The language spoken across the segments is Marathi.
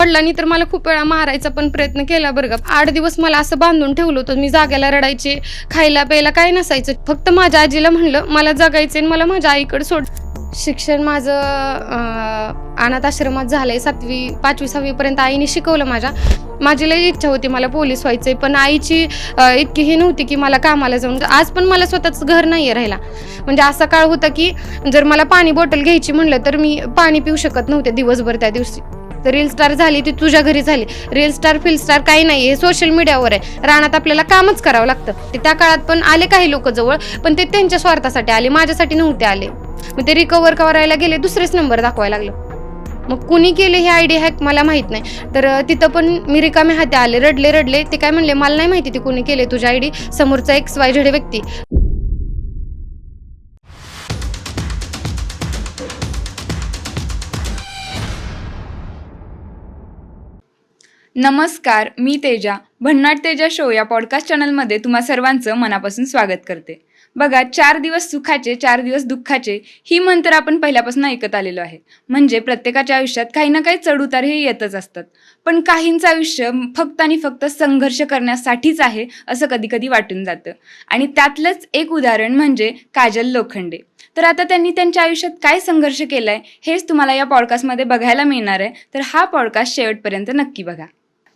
वडिलांनी तर मला खूप वेळा मारायचा पण प्रयत्न केला बरं का. 8 दिवस मला असं बांधून ठेवलं होतं. मी जाग्याला रडायचे, खायला प्यायला काय नसायचं. फक्त माझ्या आजीला म्हणलं मला जगायचं आणि मला माझ्या आईकडे सोड. शिक्षण माझं अनाथ आश्रमात झालंय. 7वी 5वी 6वी पर्यंत आईने शिकवलं माझी लई इच्छा होती मला पोलीस व्हायचंय, पण आईची इतकी ही नव्हती की मला कामाला जाऊन. आज पण मला स्वतःच घर नाहीये राहायला. म्हणजे असा काळ होता की जर मला पाणी बॉटल घ्यायची म्हणलं तर मी पाणी पिऊ शकत नव्हते दिवसभर त्या दिवशी. तर रील स्टार झाली ती तुझ्या घरी झाली. रील स्टार फिल स्टार काही नाही, हे सोशल मीडियावर आहे. रानात आपल्याला कामच करावं लागतं. ते त्या काळात पण आले काही लोक जवळ, पण ते त्यांच्या स्वार्थासाठी आले, माझ्यासाठी नव्हते आले. मग ते रिकवर करायला गेले, दुसरेच नंबर दाखवायला लागलं. मग कुणी केले हे आयडिया हॅक मला माहित नाही. तर तिथं पण मी रिकामे हाते आले, रडले. ते काय म्हणले मला नाही माहिती ते कुणी केले तुझी आयडी, समोरचा XYZ व्यक्ती. नमस्कार, मी तेजा. भन्नाट तेजा शो या पॉडकास्ट चॅनलमध्ये तुम्हा सर्वांचं मनापासून स्वागत करते. बघा, 4 दिवस सुखाचे 4 दिवस दुःखाचे ही म्हण तर आपण पहिल्यापासून ऐकत आलेलो आहे. म्हणजे प्रत्येकाच्या आयुष्यात काही ना काही चढउतार हे येतच असतात. पण काहींचं आयुष्य फक्त आणि फक्त संघर्ष करण्यासाठीच आहे असं कधी कधी वाटून जातं. आणि त्यातलंच एक उदाहरण म्हणजे काजल लोखंडे. तर आता त्यांनी त्यांच्या आयुष्यात काय संघर्ष केलाय हेच तुम्हाला या पॉडकास्टमध्ये बघायला मिळणार आहे. तर हा पॉडकास्ट शेवटपर्यंत नक्की बघा.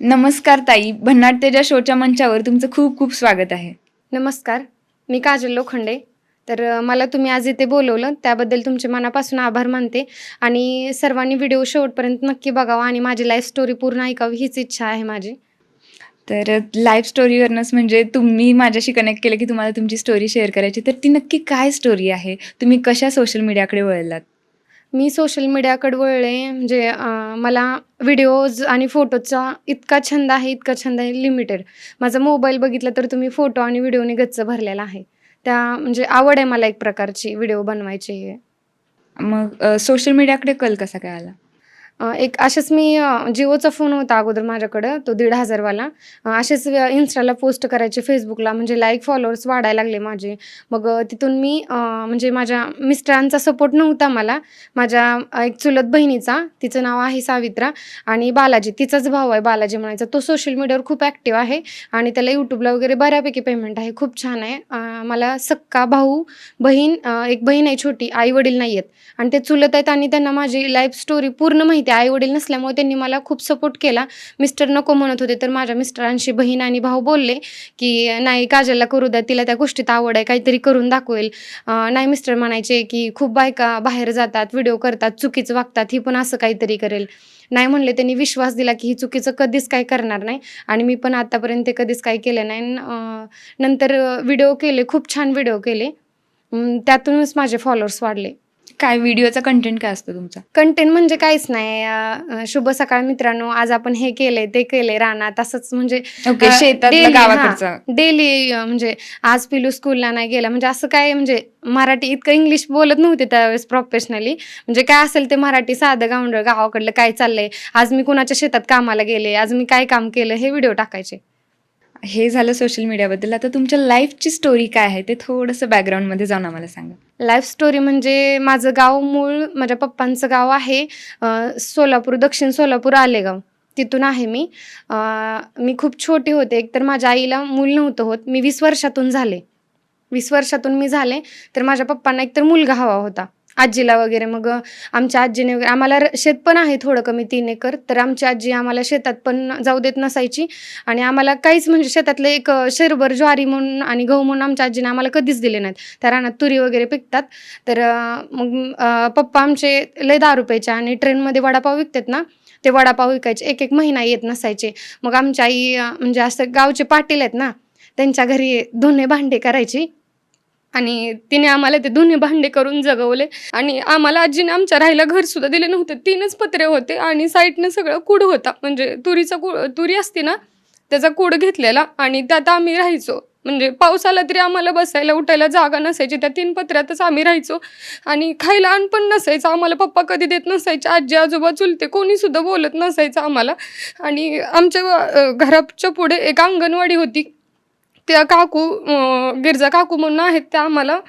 नमस्कार ताई, भन्नाट तेजा शोच्या मंचावर तुमचं खूप खूप स्वागत आहे. नमस्कार, मी काजल लोखंडे. तर मला तुम्ही आज इथे बोलवलं त्याबद्दल तुमचे मनापासून आभार मानते. आणि सर्वांनी व्हिडिओ शेवटपर्यंत नक्की बघावा आणि माझी लाईफ स्टोरी पूर्ण ऐकावी हीच इच्छा आहे माझी. तर लाईफ स्टोरीवरनंच म्हणजे तुम्ही माझ्याशी कनेक्ट केलं की तुम्हाला तुमची स्टोरी शेअर करायची. तर ती नक्की काय स्टोरी आहे? तुम्ही कशा सोशल मीडियाकडे वळलात? मी सोशल मीडियाकडे वळले म्हणजे मला व्हिडिओज आणि फोटोचा इतका छंद आहे लिमिटेड. माझा मोबाईल बघितला तर तुम्ही फोटो आणि व्हिडिओने गच्च भरलेला आहे. म्हणजे आवड आहे मला एक प्रकारची व्हिडिओ बनवायची. मग सोशल मीडियाकडे कल कसा काय आला? एक असेच मी जिओचा फोन होता अगोदर माझ्याकडं, तो 1,500 वाला. असेच इन्स्टाला पोस्ट करायचे, फेसबुकला म्हणजे लाईक फॉलोअर्स वाढायला लागले माझे. मग तिथून मी म्हणजे माझ्या मिस्टरांचा सपोर्ट नव्हता मला. माझ्या एक चुलत बहिणीचा, तिचं नाव आहे सावित्रा, आणि बालाजी, तिचाच भाऊ आहे बालाजी म्हणायचा. तो सोशल मीडियावर खूप ॲक्टिव्ह आहे आणि त्याला यूट्यूबला वगैरे बऱ्यापैकी पेमेंट आहे, खूप छान आहे. मला सक्का भाऊ, बहीण, एक बहीण आहे छोटी, आई वडील नाही आहेत आणि ते चुलत आहेत आणि त्यांना माझी लाईफ स्टोरी पूर्ण माहिती आहे. आई वडील नसल्यामुळे त्यांनी मला खूप सपोर्ट केला. मिस्टर नको म्हणत होते, तर माझ्या मिस्टरांशी बहीण आणि भाऊ बोलले की नाही काजलला करू द्या, तिला त्या गोष्टीत आवड आहे, काहीतरी करून दाखवेल. नाही मिस्टर म्हणायचे की खूप बायका बाहेर जातात, व्हिडिओ करतात, चुकीचं वागतात, ही पण असं काहीतरी करेल. नाही म्हणले, त्यांनी विश्वास दिला की ही चुकीचं कधीच काही करणार नाही आणि मी पण आतापर्यंत ते कधीच काही केलं नाही. नंतर व्हिडिओ केले, खूप छान व्हिडिओ केले. त्यातूनच माझे फॉलोअर्स वाढले. काय व्हिडिओचा कंटेंट काय असतो तुमचा? कंटेंट म्हणजे काहीच नाही. शुभ सकाळ मित्रांनो, आज आपण हे केलंय ते केलंय रानात, असंच म्हणजे ओके, शेतातलं गावाकडचं. डेली म्हणजे आज पिलू स्कूलला नाही गेला, म्हणजे असं काय, म्हणजे मराठी इतकं इंग्लिश बोलत नव्हते त्यावेळेस प्रोफेशनली. म्हणजे काय असेल ते मराठी साधं गावंढळ गावाकडलं काय चाललंय, आज मी कुणाच्या शेतात कामाला गेले, आज मी काय काम केलं, हे व्हिडिओ टाकायचे. हे झालं सोशल मीडियाबद्दल. आता तुमच्या लाईफची स्टोरी काय आहे ते थोडंसं बॅकग्राऊंडमध्ये जाऊन आम्हाला सांगा. लाईफ स्टोरी म्हणजे माझं गाव, मूळ माझ्या पप्पांचं गाव आहे सोलापूर, दक्षिण सोलापूर आलेगाव, तिथून आहे मी. मी खूप छोटी होते, एकतर माझ्या आईला मूल नव्हतं होत. मी 20 वर्षातून झाले. 20 वर्षातून मी झाले, तर माझ्या पप्पांना एकतर मुलगा हवा होता, आजीला वगैरे. मग आमच्या आजीने वगैरे, आम्हाला शेत पण आहे थोडं कमी 3 एकर, तर आमची आजी आम्हाला शेतात पण जाऊ देत नसायची आणि आम्हाला काहीच म्हणजे शेतातलं एक शेरभर ज्वारी म्हणून आणि गहू म्हणून आमच्या आजीने आम्हाला कधीच दिले नाहीत. त्या रानात तुरी वगैरे पिकतात. तर मग पप्पा आमचे लय दारू प्यायचे आणि ट्रेनमध्ये वडापाव विकतात ना, ते वडापाव विकायचे, एक एक महिना येत नसायचे. मग आमची आई म्हणजे असं गावचे पाटील आहेत ना, त्यांच्या घरी धुणे भांडे करायची आणि तिने आम्हाला ते धुणे भांडे करून जगवले. आणि आम्हाला आजीने आमच्या राहायला घर सुद्धा दिले नव्हते. 3च पत्रे होते आणि साईडनं सगळं कूड होता, म्हणजे तुरी असते ना त्याचा कूड घेतलेला आणि त्यात आम्ही राहायचो. म्हणजे पाऊस आला तरी आम्हाला बसायला उठायला जागा नसायची, त्या 3 पत्र्यातच आम्ही राहायचो. आणि खायला अन्न पण नसायचं आम्हाला, पप्पा कधी देत नसायचे, आजी आजोबा चुलते कोणी सुद्धा बोलत नसायचं आम्हाला. आणि आमच्या घराच्या पुढे एक अंगणवाडी होती, त्या काकू गिरजा काकू म्हणून आहेत, त्या आम्हाला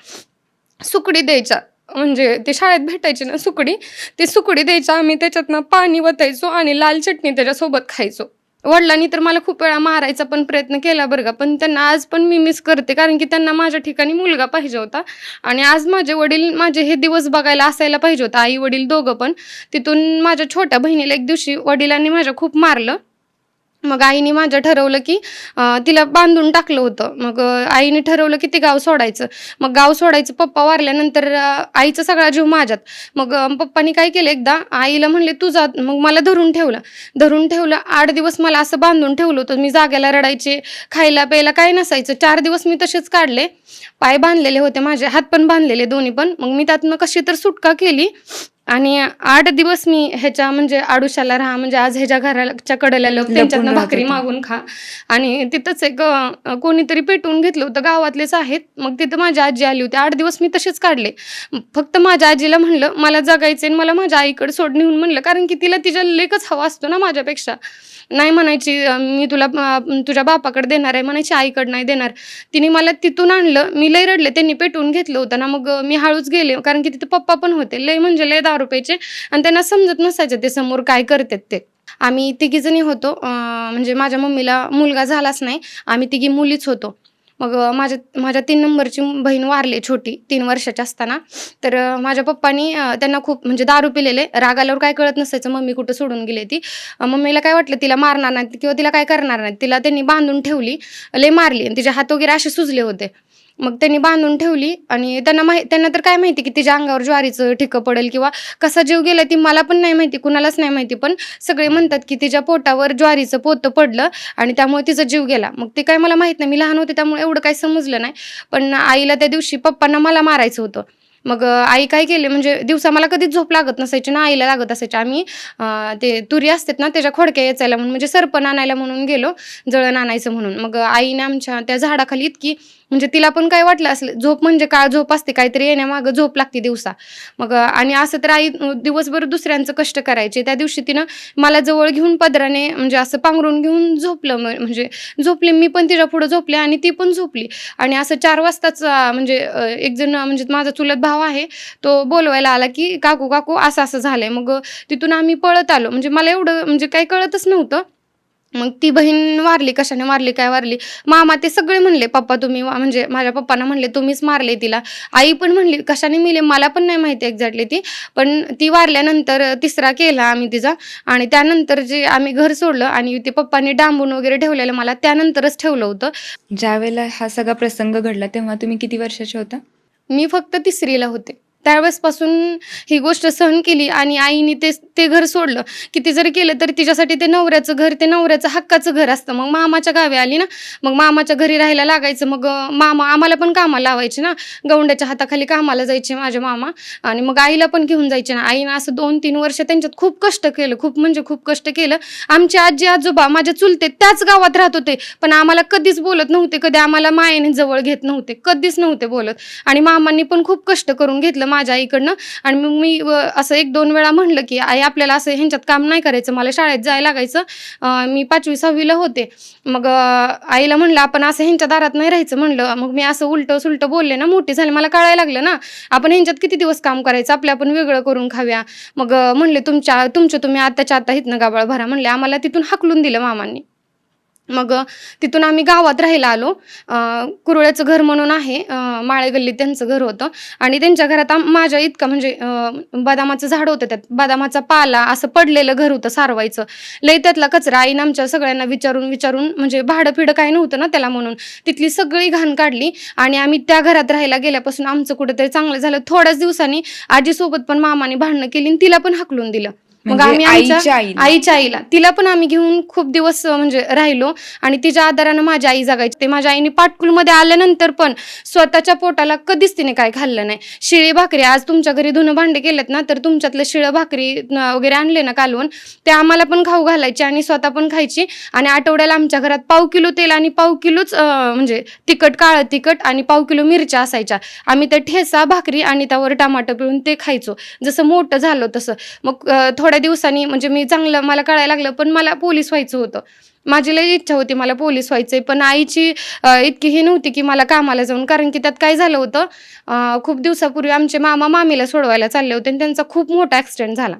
सुकडी द्यायच्या. म्हणजे ते शाळेत भेटायची ना सुकडी, ती सुकडी द्यायची, आम्ही त्याच्यातनं पाणी वतायचो आणि लाल चटणी त्याच्यासोबत खायचो. वडिलांनी तर मला खूप वेळा मारायचा पण प्रयत्न केला बरं का, पण त्यांना आज पण मी मिस करते, कारण की त्यांना माझ्या ठिकाणी मुलगा पाहिजे होता आणि आज माझे वडील माझे हे दिवस बघायला असायला पाहिजे होतं, आई वडील दोघं पण. तिथून माझ्या छोट्या बहिणीला एक दिवशी वडिलांनी माझ्या खूप मारलं. मग आईने माझं ठरवलं की तिला बांधून टाकलं होतं. मग आईने ठरवलं की ते गाव सोडायचं. मग गाव सोडायचं, पप्पा वारल्यानंतर आईचा सगळा जीव माझ्यात. मग पप्पानी काय केलं, एकदा आईला म्हणले तू जा, मग मला धरून ठेवलं 8 दिवस मला असं बांधून ठेवलं होतं. मी जाग्याला रडायचे, खायला प्यायला काय नसायचं. 4 दिवस मी तसेच काढले. पाय बांधलेले होते माझे, हात पण बांधलेले दोन्ही पण. मग मी त्यातनं कशी तर सुटका केली आणि 8 दिवस मी ह्याच्या म्हणजे आडुशाला राहा, म्हणजे आज ह्याच्या घराच्या कडेला त्यांच्यातनं राहत भाकरी होती. मागून खा. आणि तिथंच एक कोणीतरी पेटवून घेतलं होतं, गावातलेच आहेत. मग तिथं माझी आजी आली होती. 8 दिवस मी तसेच काढले. फक्त माझ्या आजीला म्हणलं मला जगायचंय आणि मला माझ्या आईकडे सोड नेऊन म्हणलं, कारण की तिला तिच्या लेकच हवा असतो ना माझ्यापेक्षा. नाही म्हणायची मी तुला तुझ्या बापाकडे देणार आहे, म्हणायची आईकडे नाही देणार. तिने मला तिथून आणलं. मी लय रडले, त्यांनी पेटवून घेतलं होतं ना. मग मी हळूच गेले, कारण की तिथे पप्पा पण होते, लय म्हणजे लय दारू प्यायचे आणि त्यांना समजत नसायचं ते समोर काय करतात ते. आम्ही तिघीजणी होतो, म्हणजे माझ्या मम्मीला मुलगा झालाच नाही, आम्ही तिघी मुलीच होतो. मग माझ्या 3 नंबरची बहीण वारली छोटी 3 वर्षाची असताना. तर माझ्या पप्पानी त्यांना खूप म्हणजे दारू पिलेले, राग आल्यावर काय कळत नसायचं मम्मी कुठं सोडून गेली ती. मम्मीला काय वाटलं तिला मारणार नाही किंवा तिला काय करणार नाही, तिला त्यांनी बांधून ठेवली, लय मारली आणि तिचे हात वगैरे असे सुजले होते. मग त्यांनी बांधून ठेवली आणि त्यांना तर काय माहिती की तिच्या अंगावर ज्वारीचं ठिकं पडेल किंवा कसा जीव गेला ती मला पण नाही माहिती, कुणालाच नाही माहिती. पण सगळे म्हणतात की तिच्या पोटावर ज्वारीचं पोतं पडलं आणि त्यामुळे तिचा जीव गेला. मग ते काय मला माहित नाही, मी लहान होते त्यामुळे एवढं काही समजलं नाही. पण आईला त्या दिवशी पप्पांना मला मारायचं होतं. मग आई काय केले, म्हणजे दिवसा मला कधीच झोप लागत नसायची ना, आईला लागत असायची. आम्ही ते तुरी असतात ना त्याच्या खोडक्या याचायला म्हणून, म्हणजे सरपण आणायला म्हणून गेलो, जळण आणायचं म्हणून. मग आईने आमच्या त्या झाडाखाली इतकी, म्हणजे तिला पण काय वाटलं असलं, झोप म्हणजे काय झोप असते, काहीतरी येण्यामागं झोप लागते दिवसा. मग आणि असं तर आई दिवसभर दुसऱ्यांचं कष्ट करायचे. त्या दिवशी तिनं मला जवळ घेऊन पदराने म्हणजे असं पांघरून घेऊन झोपलं, म्हणजे झोपले, मी पण तिच्या पुढं झोपले आणि ती पण झोपली. आणि असं 4 वाजताच म्हणजे एक जण, म्हणजे माझा चुलत भाव आहे, तो बोलवायला आला की काकू काकू असं असं झालंय. मग तिथून आम्ही पळत आलो, म्हणजे मला एवढं म्हणजे काही कळतच नव्हतं. मग ती बहीण वारली, कशाने वारली, काय वारली, मामा ते सगळे म्हणले, पप्पा तुम्ही म्हणजे माझ्या पप्पांना म्हणले तुम्हीच मारले तिला. आई पण म्हणली कशाने मिले, मला पण नाही माहिती एक्झॅक्टली ती. पण ती वारल्यानंतर 3रा केला आम्ही तिचा. आणि त्यानंतर जे आम्ही घर सोडलं आणि ते पप्पांनी डांबून वगैरे ठेवलेलं मला त्यानंतरच ठेवलं होतं. ज्यावेळेला हा सगळा प्रसंग घडला तेव्हा तुम्ही किती वर्षाचे होता? मी फक्त 3रीला होते. त्यावेळेसपासून ही गोष्ट सहन केली आणि आईने ते घर सोडलं. किती जरी केलं तरी तिच्यासाठी ते नवऱ्याचं घर, ते नवऱ्याचं हक्काचं घर असतं. मग मामाच्या गावी आली ना, मग मामाच्या घरी राहायला लागायचं. मग मामा आम्हाला पण कामाला लावायचे ना, गौंड्याच्या हाताखाली कामाला जायचे माझे मामा. आणि मग आईला पण घेऊन जायचे ना. आईनं असं 2-3 वर्ष त्यांच्यात खूप कष्ट केलं, खूप म्हणजे खूप कष्ट केलं. आमचे आजी आजोबा माझ्या चुलते त्याच गावात राहत होते, पण आम्हाला कधीच बोलत नव्हते, कधी आम्हाला मायेने जवळ घेत नव्हते, कधीच नव्हते बोलत. आणि मामांनी पण खूप कष्ट करून घेतलं माझ्या आईकडनं. आणि मग मी असं 1-2 वेळा म्हणलं की आई आपल्याला असं ह्यांच्यात काम नाही करायचं, मला शाळेत जायला लागायचं, मी 5वी-6वीला होते. मग आईला म्हणलं आपण असं ह्यांच्या दारात नाही राहायचं म्हणलं. मग मी असं उलटं सुलटं बोलले ना, मोठी झाली, मला कळायला लागलं ना आपण ह्यांच्यात किती दिवस काम करायचं, आपलं आपण वेगळं करून खाव्या. मग म्हणले तुमचं तुम्ही आत्ताच्या आता इथनं गाबाळ भरा म्हणले. आम्हाला तिथून हाकलून दिलं मामांनी. मग तिथून आम्ही गावात राहायला आलो. कुरुळ्याचं घर म्हणून आहे, माळे गल्लीत त्यांचं घर होतं. आणि त्यांच्या घरात माझ्या इतका म्हणजे बदामाचं झाड होतं, त्यात बदामाचा पाला असं पडलेलं घर होतं सारवायचं, लय त्यातला कचरा. आईनं आमच्या सगळ्यांना विचारून म्हणजे भाडं फिडं काय नव्हतं ना त्याला, म्हणून तिथली सगळी घाण काढली. आणि आम्ही त्या घरात राहायला गेल्यापासून आमचं कुठेतरी चांगलं झालं. थोड्याच दिवसांनी आजीसोबत पण मामाने भांडणं केली आणि तिला पण हाकलून दिलं. मग आम्ही आईच्या आईला तिला पण आम्ही घेऊन खूप दिवस म्हणजे राहिलो आणि तिच्या आधारानं माझी आई जगायची. ते माझ्या आईने पाटकुलमध्ये आल्यानंतर पण स्वतःच्या पोटाला कधीच तिने काय खाल्लं नाही. शिळी भाकरी, आज तुमच्या घरी धुणं भांडे केलेत ना, तर तुमच्यातलं शिळं भाकरी वगैरे आणले ना कालवून, ते आम्हाला पण खाऊ घालायचे आणि स्वतः पण खायची. आणि आठवड्याला आमच्या घरात 1/2 किलो तेल आणि 1/2 किलोच म्हणजे तिखट, काळं तिखट आणि 1/2 किलो मिरच्या असायच्या. आम्ही ते ठेचा भाकरी आणि त्यावर टमाटर पिळून ते खायचो, जसं मोठं झालं तसं. मग थोड्या थोड्या दिवसांनी म्हणजे मी चांगलं मला कळायला लागलं, पण मला पोलीस व्हायचं होतं. माझी लई इच्छा होती मला पोलीस व्हायचंय, पण आईची इतकी ही नव्हती की मला कामाला जाऊन. कारण की त्यात काय झालं होतं, खूप दिवसापूर्वी आमचे मामा मामीला सोडवायला चालले होते आणि त्यांचा खूप मोठा ॲक्सिडेंट झाला.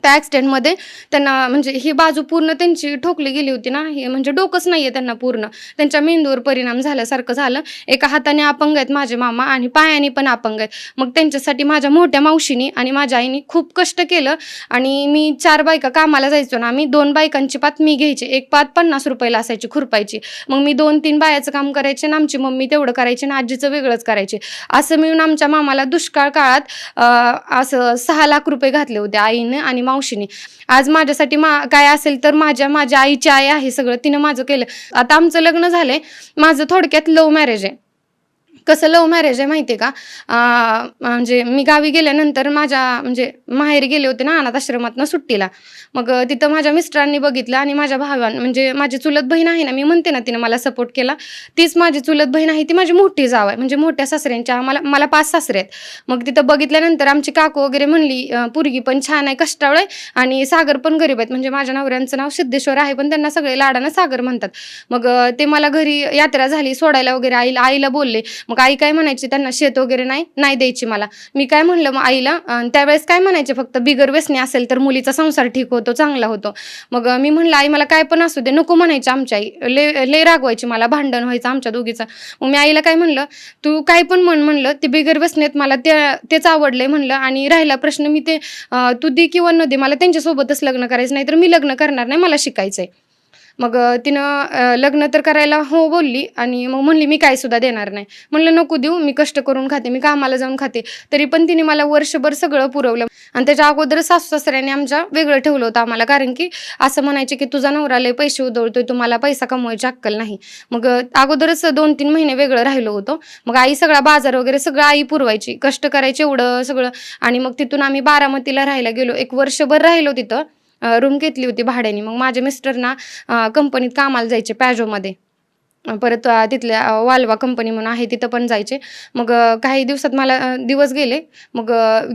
त्या ॲक्सिडेंटमध्ये त्यांना म्हणजे ही बाजू पूर्ण त्यांची ठोकली गेली होती ना, हे म्हणजे डोकंच नाही आहे त्यांना पूर्ण. त्यांच्या मेंदूवर परिणाम झाल्यासारखं झालं. एका हाताने अपंग आहेत माझे मामा आणि पायाने पण अपंग आहेत. मग त्यांच्यासाठी माझ्या मोठ्या मावशीनी आणि माझ्या आईनी खूप कष्ट केलं आणि मी 4 बायका कामाला जायचो ना, आम्ही 2 बायकांची पात मी घ्यायची. एक पात ₹50 असायची खुरपायची. मग मी 2-3 बायाचं काम करायचे आणि आमची मम्मी तेवढं करायची आणि आजीचं वेगळंच करायची. असं मिळून आमच्या मामाला दुष्काळ काळात असं ₹6 लाख घातले होते आईने आणि मावशीने. आज माझ्यासाठी काय असेल तर माझ्या आईची आई आहे सगळं. तिनं माझं केलं. आता आमचं लग्न झालंय. माझं थोडक्यात लव्ह मॅरेज आहे. कसं लव्ह मॅरेज आहे माहिती आहे का? म्हणजे मी गावी गेल्यानंतर म्हणजे माहेरी गेले होते ना अनाथ आश्रमातनं सुट्टीला. मग तिथं माझ्या मिस्टरांनी बघितलं आणि माझ्या म्हणजे माझी चुलत बहीण आहे ना, मी म्हणते ना तिनं मला सपोर्ट केला. तीच माझी चुलत बहीण आहे, ती माझी मोठी जाव आहे. म्हणजे मोठ्या सासऱ्यांच्या मला 5 सासरे आहेत. मग तिथं बघितल्यानंतर आमची काकू वगैरे म्हणली, पोरगी पण छान आहे, कष्टाळू आहे आणि सागर पण गरीब आहेत. म्हणजे माझ्या नवऱ्यांचं नाव सिद्धेश्वर आहे, पण त्यांना सगळे लाडानं सागर म्हणतात. मग ते मला घरी यात्रा झाली सोडायला वगैरे आईला बोलले. मग आई काय म्हणायची, त्यांना शेत वगैरे नाही द्यायची मला. मी काय म्हणलं मग आईला, त्यावेळेस काय म्हणायचे फक्त बिगर व्यसनी असेल तर मुलीचा संसार ठीक होतो, चांगला होतो. मग मी म्हणलं आई मला काय पण असू दे, नको म्हणायची आमची आई. लय रागवायची मला, भांडण व्हायचं आमच्या दोघीचं. मग मी आईला काय म्हणलं, तू काय पण म्हणलं, ते बिगर व्यसनीत मला तेच आवडलंय म्हणलं. आणि राहिला प्रश्न, मी ते तू दे किंवा न दे, मला त्यांच्यासोबतच लग्न करायचं, नाही तर मी लग्न करणार नाही, मला शिकायचंय. मग तिनं लग्न तर करायला हो बोलली आणि मग म्हणली मी काय सुद्धा देणार नाही. म्हणलं नको देऊ, मी कष्ट करून खाते, मी कामाला जाऊन खाते. तरी पण तिने मला वर्षभर सगळं पुरवलं. आणि त्याच्या अगोदर सासू सासऱ्याने आमच्या वेगळं ठेवलं होतं आम्हाला. कारण की असं म्हणायचे की तुझा नवरा लय पैसे उधळतोय, तुम्हाला पैसा कमवायची अक्कल नाही. मग अगोदरच 2-3 महिने वेगळं राहिलो होतो. मग आई सगळा बाजार वगैरे सगळं आई पुरवायची, कष्ट करायचे एवढं सगळं. आणि मग तिथून आम्ही बारामतीला राहायला गेलो. 1 वर्षभर राहिलो तिथं. रूम घेतली होती भाड्याने. मग माझे मिस्टर ना कंपनीत कामाला जायचे पॅजोमध्ये. परत तिथल्या वाल्वा कंपनी म्हणून आहे तिथं पण जायचे. मग काही दिवसात मला दिवस गेले. मग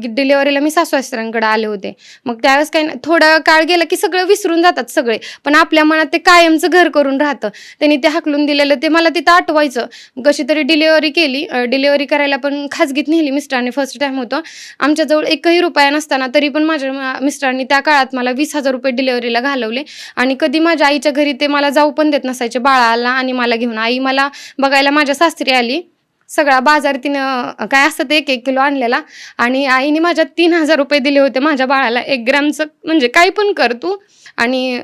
डिलिव्हरीला मी सासू-सासऱ्यांकडे आले होते. मग त्यावेळेस काय थोडा काळ गेला की सगळं विसरून जातात सगळे, पण आपल्या मनात ते कायमचं घर करून राहतं. त्यांनी ते हाकलून दिलेलं ते मला तिथं आठवायचं. कशी तरी डिलिव्हरी केली. डिलिव्हरी करायला पण खाजगीत नेली मिस्टरांनी, फर्स्ट टाईम होतं. आमच्याजवळ एकही रुपया नसताना तरी पण माझ्या मिस्टरांनी त्या काळात मला ₹20,000 डिलिव्हरीला घालवले. आणि कधी माझ्या आईच्या घरी ते मला जाऊ पण देत नसायचे बाळाला आणि मला घेऊन. आई मला बघायला माझ्या सासरी आली. सगळा बाजार तिनं काय असतं ते 1-1 किलो आणलेला आणि आईने माझ्या ₹3,000 दिले होते माझ्या बाळाला. 1 ग्रॅमचं म्हणजे काही पण कर तू. आणि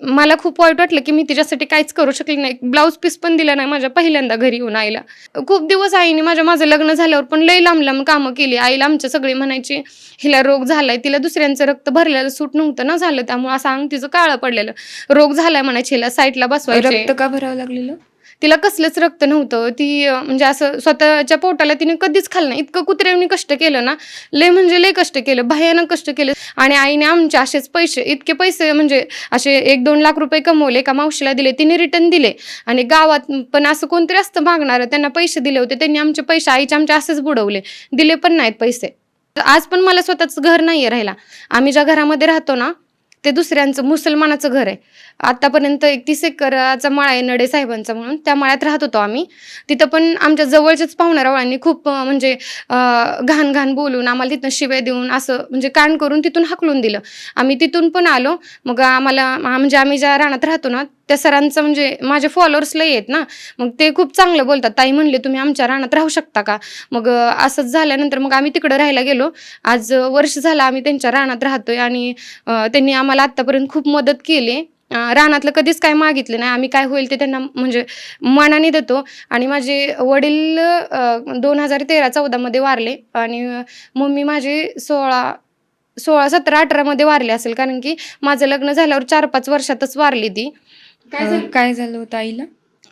मला खूप वाईट वाटलं की मी तिच्यासाठी काहीच करू शकले नाही. ब्लाऊज पीस पण दिला नाही माझ्या पहिल्यांदा घरी येऊन आईला. खूप दिवस आईने माझं लग्न झाल्यावर पण लई लांब कामं केली. आईला आमच्या सगळे म्हणायचे हिला रोग झालाय, तिला दुसऱ्यांचं रक्त भरलेलं सूट नव्हतं ना झालं, त्यामुळे असं अंग तिचं काळं पडलेलं. रोग झालाय म्हणायचे, हिला साईडला बसवायचे. रक्त का भरावं लागलेलं? तिला कसलंच रक्त नव्हतं. ती म्हणजे असं स्वतःच्या पोटाला तिने कधीच खाल्लं नाही. इतकं कुत्र्याने कष्ट केलं ना, लय म्हणजे लय कष्ट केलं, भयानक कष्ट केलं. आणि आईने आमचे असेच पैसे, इतके पैसे म्हणजे असे 1-2 लाख रुपये कमवले, एका मावशीला दिले, तिने रिटर्न दिले. आणि गावात पण असं कोणतरी असतं मागणारं, त्यांना पैसे दिले होते, त्यांनी आमचे पैसे आईचे असेच बुडवले, दिले पण नाहीत पैसे. आज पण मला स्वतःच घर नाहीये राहायला. आम्ही ज्या घरामध्ये राहतो ना, ते दुसऱ्यांचं मुसलमानाचं घर आहे. आतापर्यंत 31 एकराचा मळा आहे नडे साहेबांचा म्हणून, त्या मळ्यात राहत होतो आम्ही. तिथं पण आमच्या जवळच्याच पाहुण्यारावळांनी खूप म्हणजे घाण बोलून आम्हाला तिथं शिव्या देऊन असं म्हणजे कान करून तिथून हाकलून दिलं. आम्ही तिथून पण आलो. मग आम्हाला म्हणजे आम्ही ज्या रानात राहतो ना, त्या सरांचं म्हणजे माझे फॉलोअर्स लई आहेत ना, मग ते खूप चांगलं बोलतात. ताई म्हणले तुम्ही आमच्या रानात राहू शकता का? मग असंच झाल्यानंतर मग आम्ही तिकडं राहायला गेलो. आज वर्ष झालं आम्ही त्यांच्या रानात राहतोय आणि त्यांनी आम्हाला आत्तापर्यंत खूप मदत केली. रानातलं कधीच काय मागितलं नाही. आम्ही काय होईल ते त्यांना म्हणजे मनाने देतो. आणि माझे वडील 2013-14 मध्ये वारले आणि मम्मी माझी 16, 17, 18 मध्ये वारली असेल, कारण की माझं लग्न झाल्यावर 4-5 वर्षातच वारली ती. काय झालं होतं आईला?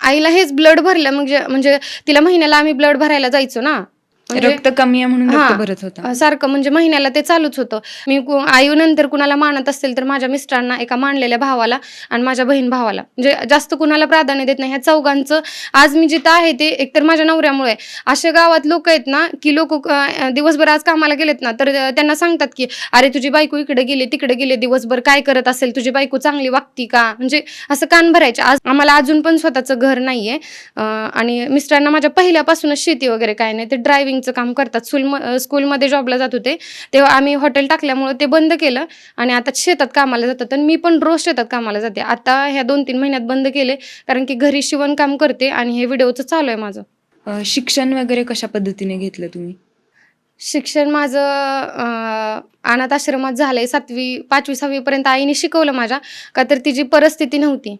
आईला हेच ब्लड भरलं. म्हणजे तिला महिन्याला आम्ही ब्लड भरायला जायचो ना, म्हणजे रक्त कमी आहे म्हणून हा. रक्त भरत होता. सारखं म्हणजे महिन्याला ते चालूच होतं. मी आई नंतर कुणाला मानत असेल तर माझ्या मिस्टरांना, एका मानलेल्या भावाला आणि माझ्या बहीण भावाला, म्हणजे जास्त कुणाला प्राधान्य देत नाही. ह्या चौघांचं आज मी जिथं आहे ते एकतर माझ्या नवऱ्यामुळे. अशा गावात लोक आहेत ना की लोक दिवसभर आज कामाला गेलेत ना तर त्यांना सांगतात की अरे तुझी बायको इकडे गेली तिकडे गेले, दिवसभर काय करत असेल, तुझी बायको चांगली वागती का, म्हणजे असं कान भरायचे. आज आम्हाला अजून पण स्वतःचं घर नाहीये. आणि मिस्टरांना माझ्या पहिल्यापासूनच शेती वगैरे काय नाही, ते ड्रायव्हिंगचं काम करतात. स्कूलमध्ये जॉबला जात होते तेव्हा आम्ही हॉटेल टाकल्यामुळे ते बंद केलं आणि आता शेतात कामाला जातात. आणि मी पण रोज शेतात कामाला जाते. आता ह्या 2-3 महिन्यात बंद केले कारण की घरी शिवणकाम करते आणि हे व्हिडिओचं चालू आहे माझं. शिक्षण वगैरे कशा पद्धतीने घेतलं तुम्ही? शिक्षण माझं अनाथ आश्रमात झालंय. 5वी-6वी पर्यंत आईने शिकवलं माझ्या, का तर तिची परिस्थिती नव्हती.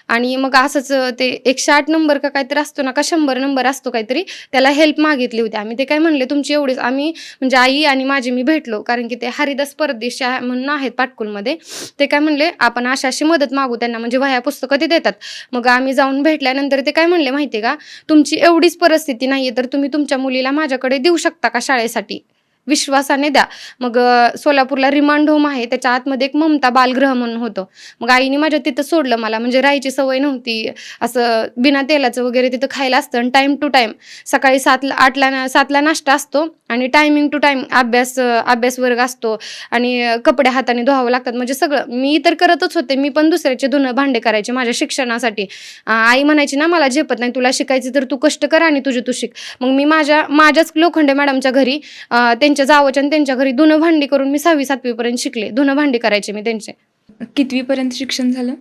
आणि मग असंच ते 108 नंबर का काहीतरी असतो ना, का 100 नंबर असतो काहीतरी, त्याला हेल्प मागितली होती. आम्ही ते काय म्हणले तुमची एवढीच, आम्ही म्हणजे आई आणि मी भेटलो कारण की ते हरिदास परदेशी म्हणून आहेत पाटकुलमध्ये. ते काय म्हणले आपण अशी मदत मागू त्यांना, म्हणजे वह्या पुस्तकं ते देतात. मग आम्ही जाऊन भेटल्यानंतर ते काय म्हणले माहिती का, तुमची एवढीच परिस्थिती नाहीये तर तुम्ही तुमच्या मुलीला माझ्याकडे देऊ शकता का शाळेसाठी, विश्वासाने द्या. मग सोलापूरला रिमांड होम आहे, त्याच्या आतमध्ये एक ममता बालगृह म्हणून होतं. मग आईने माझ्या तिथं सोडलं मला, म्हणजे राहायची सवय नव्हती. असं बिना तेलाचं वगैरे तिथं खायला असतं आणि टाईम टू टाईम सकाळी 7ला नाश्ता असतो आणि टायमिंग टू टाईम अभ्यास वर्ग असतो आणि कपडे हाताने धुवावं लागतात. म्हणजे सगळं मी तर करतच होते. मी पण दुसऱ्याचे धुणं भांडे करायचे माझ्या शिक्षणासाठी. आई म्हणायची ना मला झेपत नाही, तुला शिकायचं तर तू कष्ट कर आणि तू शिक. मग मी माझ्याच लोखंडे मॅडमच्या घरी त्यांच्या जावच्या आणि त्यांच्या घरी धुणं भांडी करून मी 6वी-7वी पर्यंत शिकले. धुणं भांडी करायचे मी त्यांचे. कितवी पर्यंत शिक्षण झालं?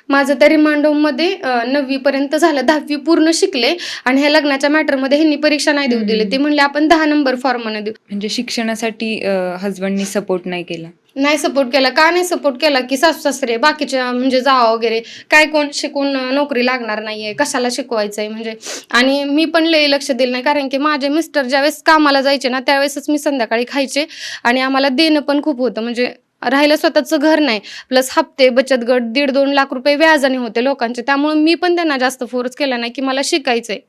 माझं त्या रिमांड होममध्ये 9वी पर्यंत झालं. 10वी पूर्ण शिकले आणि ह्या लग्नाच्या मॅटरमध्ये ह्यांनी परीक्षा नाही देऊ दिली. ते म्हणले आपण 10 नंबर फॉर्मने देऊ. म्हणजे शिक्षणासाठी हजबंडनी सपोर्ट नाही केला? नाही सपोर्ट केला. का नाही सपोर्ट केला की सासू सासरे बाकीच्या म्हणजे जावा वगैरे काय कोण शिकून नोकरी लागणार नाहीये, कशाला शिकवायचंय म्हणजे. आणि मी पण लय लक्ष दिलं नाही कारण की माझे मिस्टर ज्यावेळेस कामाला जायचे ना त्यावेळेसच मी संध्याकाळी खायचे आणि आम्हाला देणं पण खूप होतं. म्हणजे राहिलं स्वतःचं घर नाही, प्लस हप्ते बचत गट 1.5-2 लाख रुपये व्याजाने होते लोकांचे. त्यामुळे मी पण त्यांना जास्त फोर्स केला नाही की मला शिकायचंय.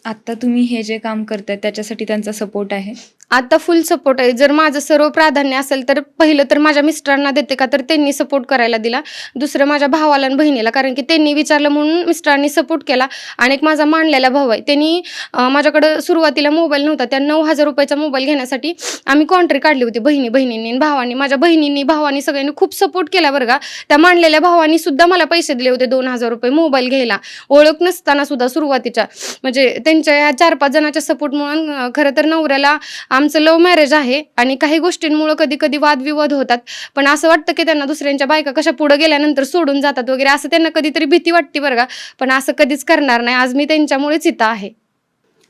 आता तुम्ही हे जे काम करताय त्याच्यासाठी त्यांचा सपोर्ट आहे? आता फुल सपोर्ट आहे. जर माझं सर्व प्राधान्य असेल तर पहिलं तर माझ्या मिस्टरांना देते, का तर त्यांनी सपोर्ट करायला दिला. दुसरं माझ्या भावाला आणि बहिणीला, कारण की त्यांनी विचारलं म्हणून मिस्टरांनी सपोर्ट केला. आणि एक माझा मानलेला भाऊ आहे, त्यांनी माझ्याकडं सुरुवातीला मोबाईल नव्हता, त्या 9,000 रुपयाचा मोबाईल घेण्यासाठी आम्ही कॉन्ट्री काढली होती बहिणींनी आणि भावांनी. माझ्या बहिणींनी भावांनी सगळ्यांनी खूप सपोर्ट केला बरं का. त्या मानलेल्या भावांनी सुद्धा मला पैसे दिले होते 2,000 रुपये मोबाईल घ्यायला, ओळख नसताना सुद्धा सुरुवातीच्या. म्हणजे त्यांच्या या 4-5 जणांच्या सपोर्टमुळे. खरं तर नवऱ्याला आमचं लव्ह मॅरेज आहे आणि काही गोष्टींमुळे कधी कधी वादविवाद होतात, पण असं वाटतं की त्यांना दुसऱ्यांच्या बायका कशा पुढे गेल्यानंतर सोडून जातात वगैरे, असं त्यांना कधीतरी भीती वाटते बरं का. पण असं कधीच करणार नाही. आज मी त्यांच्यामुळेच इथं आहे.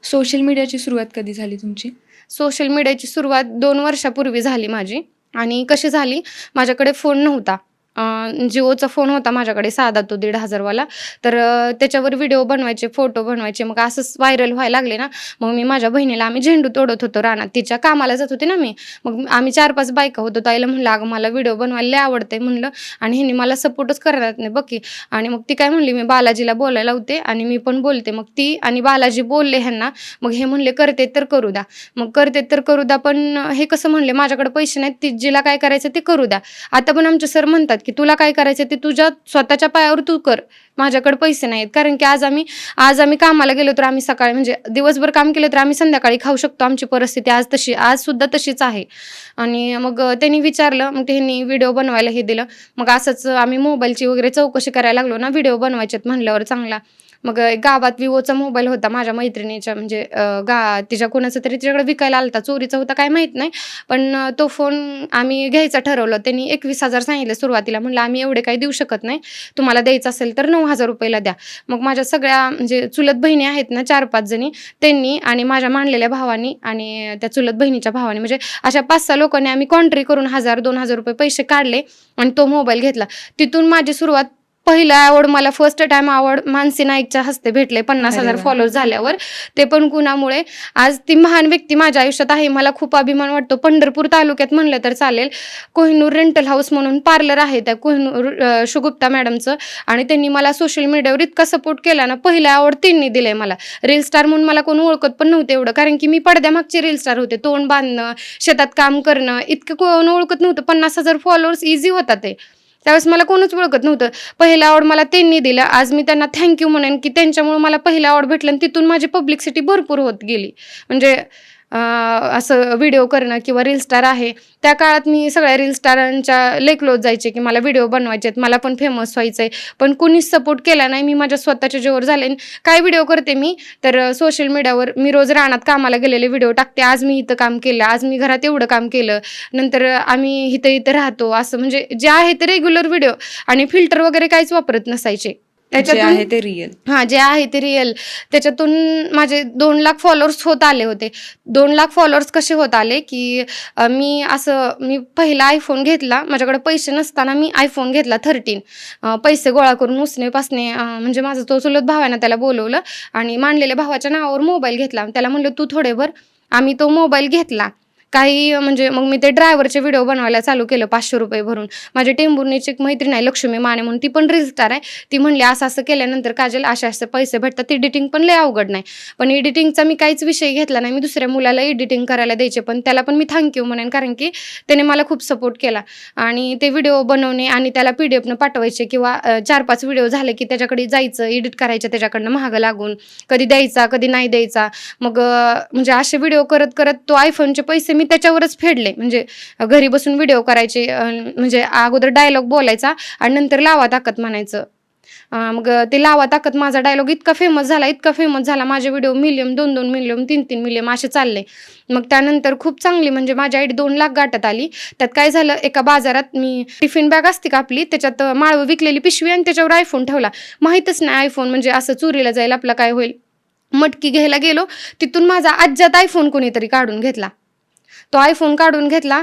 सोशल मीडियाची सुरुवात कधी झाली तुमची? सोशल मीडियाची सुरुवात 2 वर्षापूर्वी झाली माझी. आणि कशी झाली, माझ्याकडे फोन नव्हता. जिओचा फोन होता माझ्याकडे, साधा तो 1,500 वाला. तर त्याच्यावर व्हिडिओ बनवायचे, फोटो बनवायचे. मग असंच व्हायरल व्हायला लागले ना. मग मी माझ्या बहिणीला, आम्ही झेंडू तोडत होतो रानात, तिच्या कामाला जात होते ना मी. मग आम्ही 4-5 बायका होतो. ताईला म्हणलं अगं मला व्हिडिओ बनवायला लय आवडतंय म्हणलं, आणि ह्यांनी मला सपोर्टच करणार नाही बघ की. आणि मग ती काय म्हणली, मी बालाजीला बोलायला होते आणि मी पण बोलते. मग ती आणि बालाजी बोलले ह्यांना. मग हे म्हणले करते तर करू द्या. मग करते तर करू द्या, पण हे कसं म्हणले माझ्याकडे पैसे नाहीत, ती जिला काय करायचं ते करू द्या. आता पण आमचे सर म्हणतात की तुला काय करायचं ते तुझ्या स्वतःच्या पायावर तू कर, माझ्याकडे पैसे नाहीत. कारण की आज आम्ही कामाला गेलो तर आम्ही सकाळी म्हणजे दिवसभर काम केलं तर आम्ही संध्याकाळी खाऊ शकतो. आमची परिस्थिती आज सुद्धा तशीच आहे. आणि मग त्यांनी विचारलं, मग त्यांनी व्हिडिओ बनवायला हे दिलं. मग असंच आम्ही मोबाईलची वगैरे चौकशी करायला लागलो ना, व्हिडिओ बनवायच्यात म्हणल्यावर चांगला. मग गावात विवोचा मोबाईल होता माझ्या मैत्रिणीच्या, म्हणजे तिच्या कोणाचा तरी तिच्याकडे विकायला आलता, चोरीचा होता काय माहीत नाही. पण तो फोन आम्ही घ्यायचा ठरवलं. त्यांनी 21,000 सांगितलं सुरुवातीला. म्हणलं आम्ही एवढे काही देऊ शकत नाही, तुम्हाला द्यायचं असेल तर 9,000 रुपयाला द्या. मग माझ्या सगळ्या म्हणजे चुलत बहिणी आहेत ना 4-5 जणी, त्यांनी आणि माझ्या मानलेल्या भावानी आणि त्या चुलत बहिणीच्या भावानी, म्हणजे अशा 5-6 लोकांनी आम्ही कॉन्ट्री करून 1,000-2,000 रुपये पैसे काढले आणि तो मोबाईल घेतला. तिथून माझी सुरुवात पहिला अवॉर्ड मला फर्स्ट टाइम अवॉर्ड मानसी नाईकच्या हस्ते भेटले 50,000 अरे वा. फॉलोअर्स झाल्यावर. ते पण कुणामुळे? आज ती महान व्यक्ती माझ्या आयुष्यात आहे. मला खूप अभिमान वाटतो. पंढरपूर तालुक्यात म्हणलं तर चालेल, कोहिनूर रेंटल हाऊस म्हणून पार्लर आहे त्या कोहिनूर शुगुप्ता मॅडमचं, आणि त्यांनी मला सोशल मीडियावर इतका सपोर्ट केला ना. पहिला अवॉर्ड त्यांनी दिलाय मला. रील स्टार म्हणून मला कोण ओळखत पण नव्हतं एवढं, कारण की मी पडद्यामागचे रील स्टार होते. तोंड बांधणं, शेतात काम करणं, इतकं कोण ओळखत नव्हतं. 50,000 फॉलोअर्स इझी होता ते. त्यावेळेस मला कोणच ओळखत नव्हतं. पहिला अवॉर्ड मला त्यांनी दिला. आज मी त्यांना थँक्यू म्हणेन की त्यांच्यामुळे मला पहिला अवॉर्ड भेटलं, आणि तिथून माझी पब्लिसिटी भरपूर होत गेली. म्हणजे असं व्हिडिओ करणं किंवा रील स्टार आहे, त्या काळात मी सगळ्या रील स्टारांच्या लय क्लोज जायचे की मला व्हिडिओ बनवायचे आहेत, मला पण फेमस व्हायचं आहे. पण कुणीच सपोर्ट केला नाही. मी माझ्या स्वतःच्या जीवावर झाले. काय व्हिडिओ करते मी तर सोशल मीडियावर मी रोज रानात कामाला गेलेले व्हिडिओ टाकते. आज मी इथं काम केलं, आज मी घरात एवढं काम केलं, नंतर आम्ही इथं राहतो, असं म्हणजे जे आहे ते रेग्युलर व्हिडिओ, आणि फिल्टर वगैरे काहीच वापरत नसायचे. जे आहे ते रिअल. जे आहे ते रिअल. त्याच्यातून माझे 2 लाख फॉलोअर्स होत आले होते. 2 लाख फॉलोअर्स कसे होत आले की मी पहिला आयफोन घेतला. माझ्याकडे पैसे नसताना मी आयफोन घेतला 13. पैसे गोळा करून उसने म्हणजे माझा तो चुलत भाव आहे ना, त्याला बोलवलं आणि मांडलेल्या भावाच्या नावावर मोबाईल घेतला. त्याला म्हणलं तू थोडे भर. आम्ही तो मोबाईल घेतला. काही म्हणजे मग मी ते ड्रायव्हरचे व्हिडिओ बनवायला चालू केलं 500 रुपये भरून. माझी टेंभुर्णीची एक मैत्रीण आहे लक्ष्मी माने म्हणून, ती पण रील स्टार आहे. ती म्हणली असं असं केल्यानंतर काजल असे पैसे भेटतात. एडिटिंग पण लय अवघड नाही. पण एडिटिंगचा मी काहीच विषय घेतला नाही. मी दुसऱ्या मुलाला एडिटिंग करायला द्यायचे, पण त्याला पण मी थँक्यू म्हणेन, कारण की त्याने मला खूप सपोर्ट केला. आणि ते व्हिडिओ बनवणे आणि त्याला PDF पाठवायचे, किंवा 4-5 व्हिडिओ झाले की त्याच्याकडे जायचं, एडिट करायचं, त्याच्याकडनं महागं लागून कधी द्यायचा कधी नाही द्यायचा. मग म्हणजे असे व्हिडिओ करत करत तो आयफोनचे पैसे मी त्याच्यावरच फेडले. म्हणजे घरी बसून व्हिडिओ करायचे, म्हणजे अगोदर डायलॉग बोलायचा आणि नंतर लावा ताकद म्हणायचं. मग ते लावा ताकद माझा डायलॉग इतका फेमस झाला. माझे व्हिडिओ मिलियन, 2-2 मिलियन, 3-3 मिलियन असे चालले. मग त्यानंतर खूप चांगली म्हणजे माझी आयडी 2 लाख गाठत आली. त्यात काय झालं, एका बाजारात मी टिफिन बॅग असते का आपली, त्याच्यात माळव विकलेली पिशवी आणि त्याच्यावर आयफोन ठेवला. माहीतच नाही आयफोन म्हणजे असं चोरीला जाईल, आपलं काय होईल. मटकी घ्यायला गेलो, तिथून माझा आज्यात आयफोन कोणीतरी काढून घेतला. तो आयफोन काढून घेतला.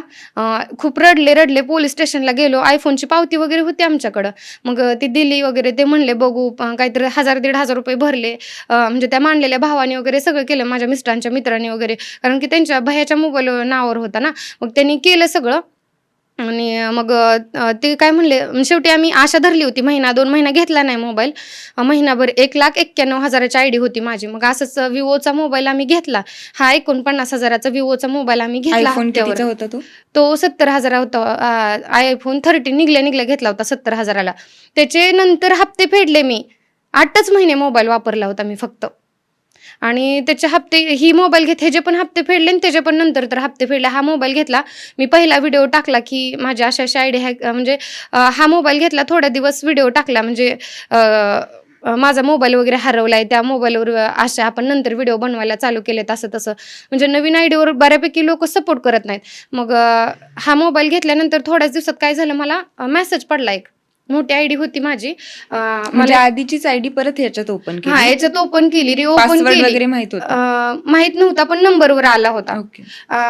खूप रडले, पोलीस स्टेशनला गेलो. आयफोनची पावती वगैरे होती आमच्याकडं. मग ती दिली वगैरे. ते म्हणले बघू, काहीतरी 1,000-1,500 रुपये भरले. म्हणजे त्या मांडलेल्या भावाने वगैरे सगळं केलं, माझ्या मिस्टरांच्या मित्रांनी वगैरे, कारण की त्यांच्या भैयाच्या मोबाईल नावावर होता ना. मग त्यांनी केलं सगळं. आणि मग ते काय म्हणले, शेवटी आम्ही आशा धरली होती. 1-2 महिना घेतला नाही मोबाईल. महिनाभर 1,91,000ची आयडी होती माझी. मग असंच विवोचा मोबाईल आम्ही घेतला. 49,000चा विवोचा मोबाईल आम्ही घेतला. आयफोन कितीचा होता तो 70,000 होता. आयफोन 13 निघल्या घेतला होता 70,000ला. त्याचे नंतर हप्ते फेडले मी. 8च महिने मोबाईल वापरला होता मी फक्त. आणि त्याचे हप्ते, ही मोबाईल ह्याचे पण हप्ते फेडले आणि त्याचे पण नंतर तर हप्ते फेडले. हा मोबाईल घेतला मी, पहिला व्हिडिओ टाकला की माझ्या अशा आयडी म्हणजे हा मोबाईल घेतला, थोड्या दिवस व्हिडिओ टाकला, म्हणजे माझा मोबाईल वगैरे हरवलाय, त्या मोबाईलवर अशा आपण नंतर व्हिडिओ बनवायला चालू केले, तसं म्हणजे नवीन आयडीवर बऱ्यापैकी लोक सपोर्ट करत नाहीत. मग हा मोबाईल घेतल्यानंतर थोड्याच दिवसात काय झालं, मला मेसेज पडला. एक मोठी आयडी होती माझी, म्हणजे आधीचीच आयडी परत ह्याच्यात ओपन केली. याच्यात ओपन केली, पासवर्ड वगैरे माहित होता? माहित नव्हता, पण नंबरवर आला होता.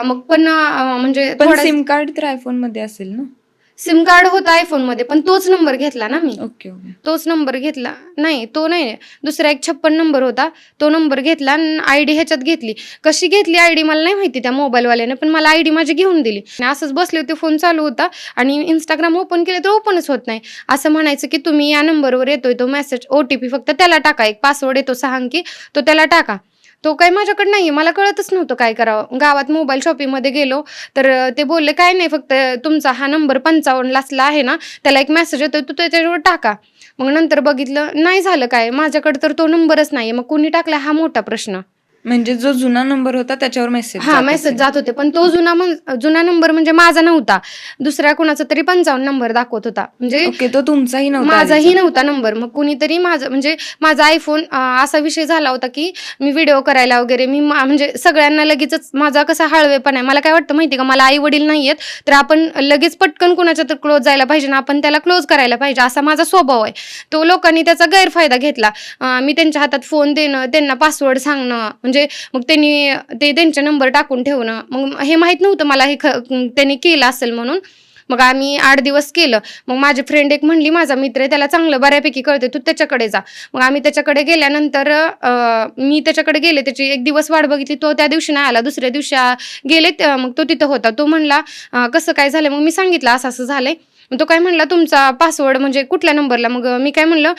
मग पण म्हणजे सिम कार्ड तर आयफोन मध्ये असेल ना? सिम कार्ड होता आयफोन मध्ये, पण तोच नंबर घेतला ना मी. ओके. तोच नंबर घेतला. नाही, तो नाही, दुसरा एक 56 नंबर होता, तो नंबर घेतला आणि आयडी ह्याच्यात घेतली. कशी घेतली आयडी मला नाही माहिती त्या मोबाईलवाल्याने, पण मला आयडी माझी घेऊन दिली. असंच बसले होते, फोन चालू होता आणि इंस्टाग्राम ओपन केले तर ओपनच होत नाही. असं म्हणायचं की तुम्ही या नंबरवर येतोय तो मेसेज, OTP फक्त त्याला टाका, एक पासवर्ड येतो 6 अंकी, तो त्याला टाका. तो काही माझ्याकडे नाहीये, मला कळतच नव्हतं काय करावं. गावात मोबाईल शॉपिंगमध्ये गेलो तर ते बोलले काय नाही, फक्त तुमचा हा नंबर 55 आहे ना, त्याला एक मेसेज येतो, तू त्याच्यावर टाका. मग नंतर बघितलं नाही झालं काय, माझ्याकडे तर तो नंबरच नाहीये. मग कोणी टाकला हा मोठा प्रश्न. म्हणजे जो जुना नंबर होता त्याच्यावर मेसेज जात होते, पण तो जुना नंबर म्हणजे माझा नव्हता, दुसऱ्या कोणाचा तरी 55 नंबर दाखवत होता. म्हणजे तो तुमचाही नव्हता, माझाही नव्हता नंबर. मग कुणीतरी म्हणजे माझा आयफोन असा विषय झाला होता की मी व्हिडिओ करायला वगैरे मी म्हणजे सगळ्यांना लगेचच, माझा कसा हळवेपणा आहे, मला काय वाटतं माहिती का, मला आई वडील नाहीयेत तर आपण लगेच पटकन कुणाच्या तर क्लोज जायला पाहिजे ना, आपण त्याला क्लोज करायला पाहिजे, असा माझा स्वभाव आहे. तो लोकांनी त्याचा गैरफायदा घेतला. मी त्यांच्या हातात फोन देणं, त्यांना पासवर्ड सांगणं, म्हणजे मग त्यांनी त्यांचे नंबर टाकून ठेवणं. मग हे माहित नव्हतं मला हे त्यांनी केलं असेल म्हणून. मग आम्ही 8 दिवस केलं. मग माझी फ्रेंड एक म्हणली, माझा मित्र आहे त्याला चांगलं बऱ्यापैकी कळते, तू त्याच्याकडे जा. मग आम्ही त्याच्याकडे गेल्यानंतर मी त्याच्याकडे गेले, त्याची एक दिवस वाट बघितली, तो त्या दिवशी नाही आला. दुसऱ्या दिवशी गेले, मग तो तिथं होता. तो म्हणला कसं काय झालं? मग मी सांगितलं असं असं झालंय. मग तो काय म्हणला, तुमचा पासवर्ड म्हणजे कुठल्या नंबरला? मग मी काय म्हणलं,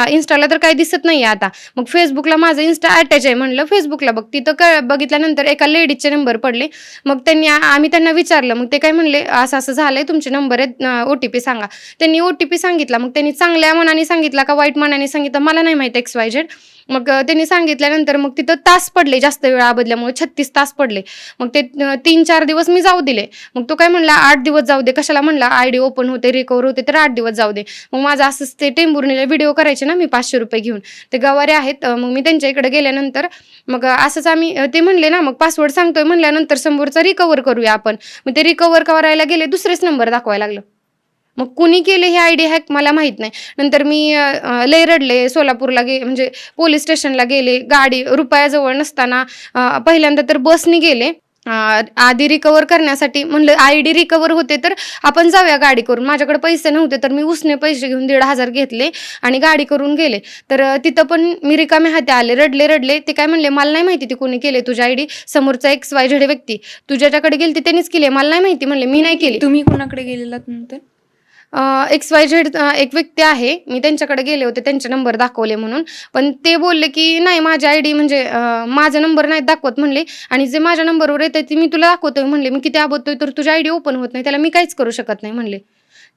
इन्स्टाला तर काही दिसत नाही आता. मग फेसबुकला माझं इन्स्टा अटॅच आहे. म्हणलं फेसबुकला बघ. तिथं बघितल्यानंतर एका लेडीजचे नंबर पडले. मग आम्ही त्यांना विचारलं. मग ते काय म्हणले, असं असं झालंय, तुमचे नंबर आहेत, OTP सांगा. त्यांनी OTP सांगितला. मग त्यांनी चांगल्या मनाने सांगितला का वाईट मनाने सांगितलं मला नाही माहिती, XYZ. मग त्यांनी सांगितल्यानंतर मग तिथं तास पडले, जास्त वेळ आबदल्यामुळे 36 तास पडले. मग ते 3-4 दिवस मी जाऊ दिले. मग तो काय म्हणला, 8 दिवस जाऊ दे. कशाला म्हणला, ID ओपन होते, रिकवर होते, तर 8 दिवस जाऊ दे. मग माझं असंच ते टेंभुर्णीला व्हिडिओ करायचे ना मी 500 रुपये घेऊन, ते गवारे आहेत. मग मी त्यांच्या इकडे गेल्यानंतर मग असंच आम्ही ते म्हणले ना, मग पासवर्ड सांगतोय म्हणल्यानंतर समोरचा रिकवर करूया आपण. मग ते रिकवर करायला गेले, दुसरेच नंबर दाखवायला लागलं. मग कुणी केले हे ID हॅक मला माहित नाही. नंतर मी लय रडले, सोलापूरला म्हणजे पोलीस स्टेशनला गेले. गाडी रुपयाजवळ नसताना पहिल्यांदा तर बसने गेले. आधी रिकवर करण्यासाठी म्हणलं ID रिकवर होते तर आपण जाऊया गाडी करून. माझ्याकडे पैसे नव्हते तर मी उसने पैसे घेऊन 1,500 घेतले आणि गाडी करून गेले. तर तिथं पण मी रिकामे हाती आले, रडले. ते काय म्हणले, मला नाही माहिती ते कोणी केले तुझी ID. समोरचा XYZ व्यक्ती तुझ्याकडे गेली त्यांनीच केली, मला नाही माहिती. म्हणले मी नाही केली. तुम्ही कुणाकडे गेलेलात नंतर? XYZ एक व्यक्ती आहे, मी त्यांच्याकडे गेले होते, त्यांचे नंबर दाखवले म्हणून. पण ते बोलले की नाही, माझी ID म्हणजे माझा नंबर नाही दाखवत म्हणले, आणि जे माझ्या नंबरवर येतं ते मी तुला दाखवतोय म्हणले. मी किती आबोतोय तर तुझी ID ओपन होत नाही, त्याला मी काहीच करू शकत नाही म्हणले.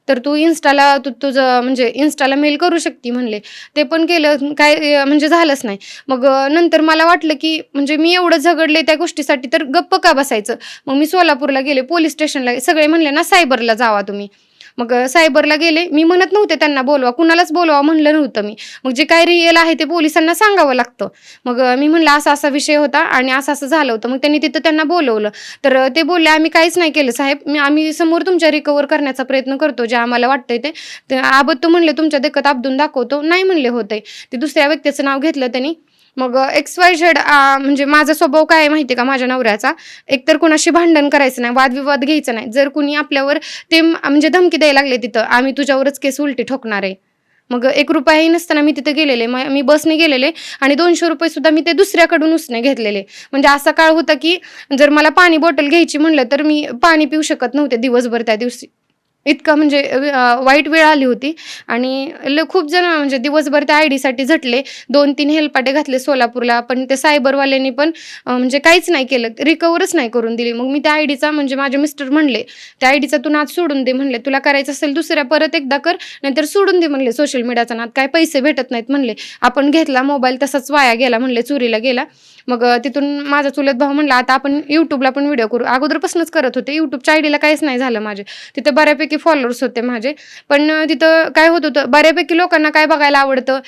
तर तू इन्स्टाला तुझं म्हणजे इन्स्टाला मेल करू शकते म्हणले. ते पण केलं, काय म्हणजे झालंच नाही. मग नंतर मला वाटलं की म्हणजे मी एवढं झगडले त्या गोष्टीसाठी, तर गप्प का बसायचं. मग मी सोलापूरला गेले, पोलीस स्टेशनला. सगळे म्हणले ना सायबरला जावा तुम्ही. मग सायबरला गेले. मी म्हणत नव्हते त्यांना बोलवा, कुणालाच बोलवा म्हणलं नव्हतं मी. मग जे काय रिअल आहे ते पोलिसांना सांगावं लागतं. मग मी म्हणलं असा असा विषय होता आणि असं असं झालं होतं. मग त्यांनी तिथं त्यांना बोलवलं. तर ते बोलले, आम्ही काहीच नाही केलं साहेब, आम्ही समोर तुमच्या रिकवर करण्याचा प्रयत्न करतो, जे आम्हाला वाटतंय ते आबत्तू म्हणले तुमच्या देखत आपदून दाखवतो. नाही म्हणले होते, ते दुसऱ्या व्यक्तीचं नाव घेतलं त्यांनी. मग XYZ म्हणजे माझा स्वभाव काय आहे माहिती का, माझ्या नवऱ्याचा, एकतर कुणाशी भांडण करायचं नाही, वादविवाद घ्यायचा नाही. जर कुणी आपल्यावर ते म्हणजे धमकी द्यायला लागले तिथं, आम्ही तुझ्यावरच केस उलटी ठोकणार आहे. मग 1 रुपयाही नसताना मी तिथे गेलेले, मी बसने गेलेले आणि 200 रुपये सुद्धा मी ते दुसऱ्याकडून उसने घेतलेले. म्हणजे असा काळ होता की जर मला पाणी बॉटल घ्यायची म्हणलं तर मी पाणी पिऊ शकत नव्हते दिवसभर त्या दिवशी. इतकं म्हणजे वाईट वेळ आली होती. आणि खूप जण म्हणजे दिवसभर त्या ID साठी झटले. 2-3 हेलपाटे घातले सोलापूरला, पण ते सायबरवाल्यांनी पण म्हणजे काहीच नाही केलं, रिकवरच नाही करून दिली. मग मी त्या IDचा म्हणजे माझे मिस्टर म्हणले, त्या IDचा तू नाद सोडून दे म्हणले, तुला करायचं असेल दुसऱ्या परत एकदा कर, नाहीतर सोडून दे म्हणले सोशल मीडियाचा नाद, काय पैसे भेटत नाहीत म्हणले. आपण घेतला मोबाईल तसाच वाया गेला म्हणले, चोरीला गेला. मग तिथून माझा चुलत भाऊ म्हणला, आता आपण YouTubeला पण व्हिडिओ करू. अगोदरपासूनच करत होते, YouTubeच्या IDला काहीच नाही झालं माझे. तिथे बऱ्यापैकी फॉलोअर्स होते माझे. पण तिथं काय होत होतं, बऱ्यापैकी लोकांना काय बघायला आवडतं,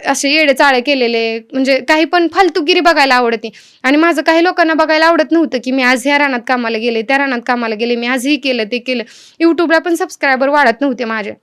असे येडे चाळे केलेले, म्हणजे काही पण फालतूगिरी बघायला आवडते. आणि माझं काही लोकांना बघायला आवडत नव्हतं की मी आज ह्या रानात कामाला गेले, त्या रानात कामाला गेले, मी आज ही केलं ते केलं. YouTubeला पण सबस्क्रायबर वाढत नव्हते माझे.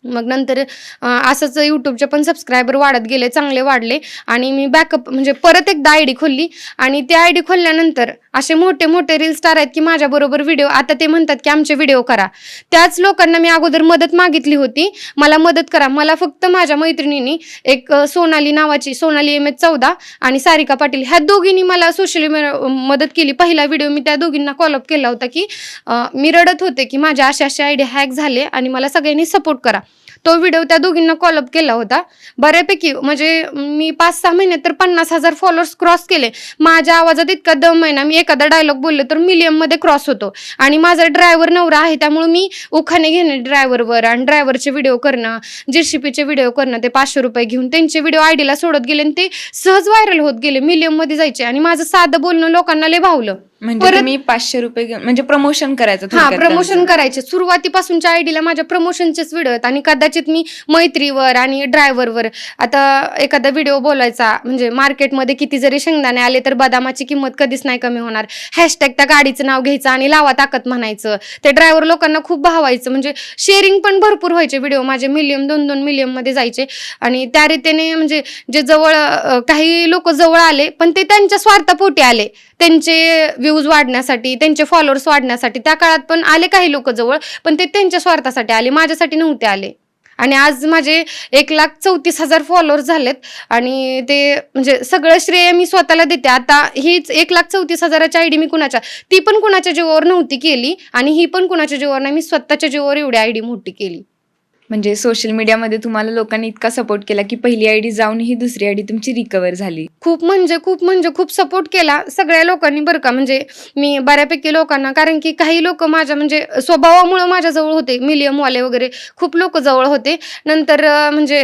मग नंतर असंच YouTubeचे पण सबस्क्रायबर वाढत गेले, चांगले वाढले. आणि मी बॅकअप म्हणजे परत एकदा ID खोलली. आणि त्या ID खोलल्यानंतर असे मोठे मोठे रील स्टार आहेत की माझ्याबरोबर व्हिडिओ, आता ते म्हणतात की आमचे व्हिडिओ करा. त्याच लोकांना मी अगोदर मदत मागितली होती, मला मदत करा. मला फक्त माझ्या मैत्रिणींनी, एक सोनाली नावाची, सोनाली MS14 आणि सारिका पाटील, ह्या दोघींनी मला सोशल मदत केली. पहिला व्हिडिओ मी त्या दोघींना कॉलअप केला होता की मी रडत होते की माझ्या अशा ID हॅक झाले आणि मला सगळ्यांनी सपोर्ट करा. तो व्हिडिओ त्या दोघींना कॉलअप केला होता. बऱ्यापैकी म्हणजे मी 5-6 महिन्यात तर 50,000 फॉलोअर्स क्रॉस केले. माझ्या आवाजात इतका दम आहे ना, मी एखादा डायलॉग बोलले तर मिलियनमध्ये क्रॉस होतो. आणि माझा ड्रायव्हर नवरा आहे, त्यामुळे मी उखाणे घेणे ड्रायव्हरवर आणि ड्रायव्हरचे व्हिडिओ करणं, JCPचे व्हिडिओ करणं, ते 500 रुपये घेऊन त्यांचे व्हिडिओ IDला सोडत गेले आणि ते सहज व्हायरल होत गेले, मिलियनमध्ये जायचे. आणि माझं साधं बोलणं लोकांना लय भावलं. म्हणजे तुम्ही 500 रुपये घेऊन म्हणजे प्रमोशन करायचं? प्रमोशन करायचे. सुरुवातीपासूनच्या IDला माझ्या प्रमोशनचेच व्हिडिओ आहेत. आणि कदाचित मी मैत्रीवर आणि ड्रायव्हरवर आता एखादा व्हिडिओ बोलायचा, म्हणजे मार्केटमध्ये किती जरी शेंगदाणे आले तर बदामाची किंमत कधीच नाही कमी होणार, हॅशटॅग त्या गाडीचं नाव घ्यायचं आणि लावा ताकद म्हणायचं. ते ड्रायव्हर लोकांना खूप भावायचं, म्हणजे शेअरिंग पण भरपूर व्हायचे व्हिडिओ माझे, मिलियन 2-2 मिलियनमध्ये जायचे. आणि त्या रीतीने म्हणजे जे जवळ काही लोक जवळ आले, पण ते त्यांच्या स्वार्थापोटी आले, त्यांचे व्ह्यूज वाढण्यासाठी, त्यांचे फॉलोअर्स वाढण्यासाठी. त्या काळात पण आले काही लोक जवळ, पण ते त्यांच्या स्वार्थासाठी आले, माझ्यासाठी नव्हते आले. आणि आज माझे 1,34,000 फॉलोअर्स झालेत आणि ते म्हणजे सगळं श्रेय मी स्वतःला देते. आता हीच 1,34,000ची आयडी मी ती पण कुणाच्या जीवावर नव्हती केली आणि ही पण कुणाच्या जीवावर नाही, मी स्वतःच्या जीवावर एवढी आयडी मोठी केली. म्हणजे सोशल मीडियामध्ये तुम्हाला लोकांनी इतका सपोर्ट केला की पहिली आयडी जाऊन ही दुसरी आयडी तुमची रिकवर झाली. खूप सपोर्ट केला सगळ्या लोकांनी बरं का. म्हणजे मी बऱ्यापैकी लोकांना, कारण की काही लोक माझ्या म्हणजे स्वभावामुळे माझ्याजवळ होते, मिलियमवाले वगैरे खूप लोक जवळ होते. नंतर म्हणजे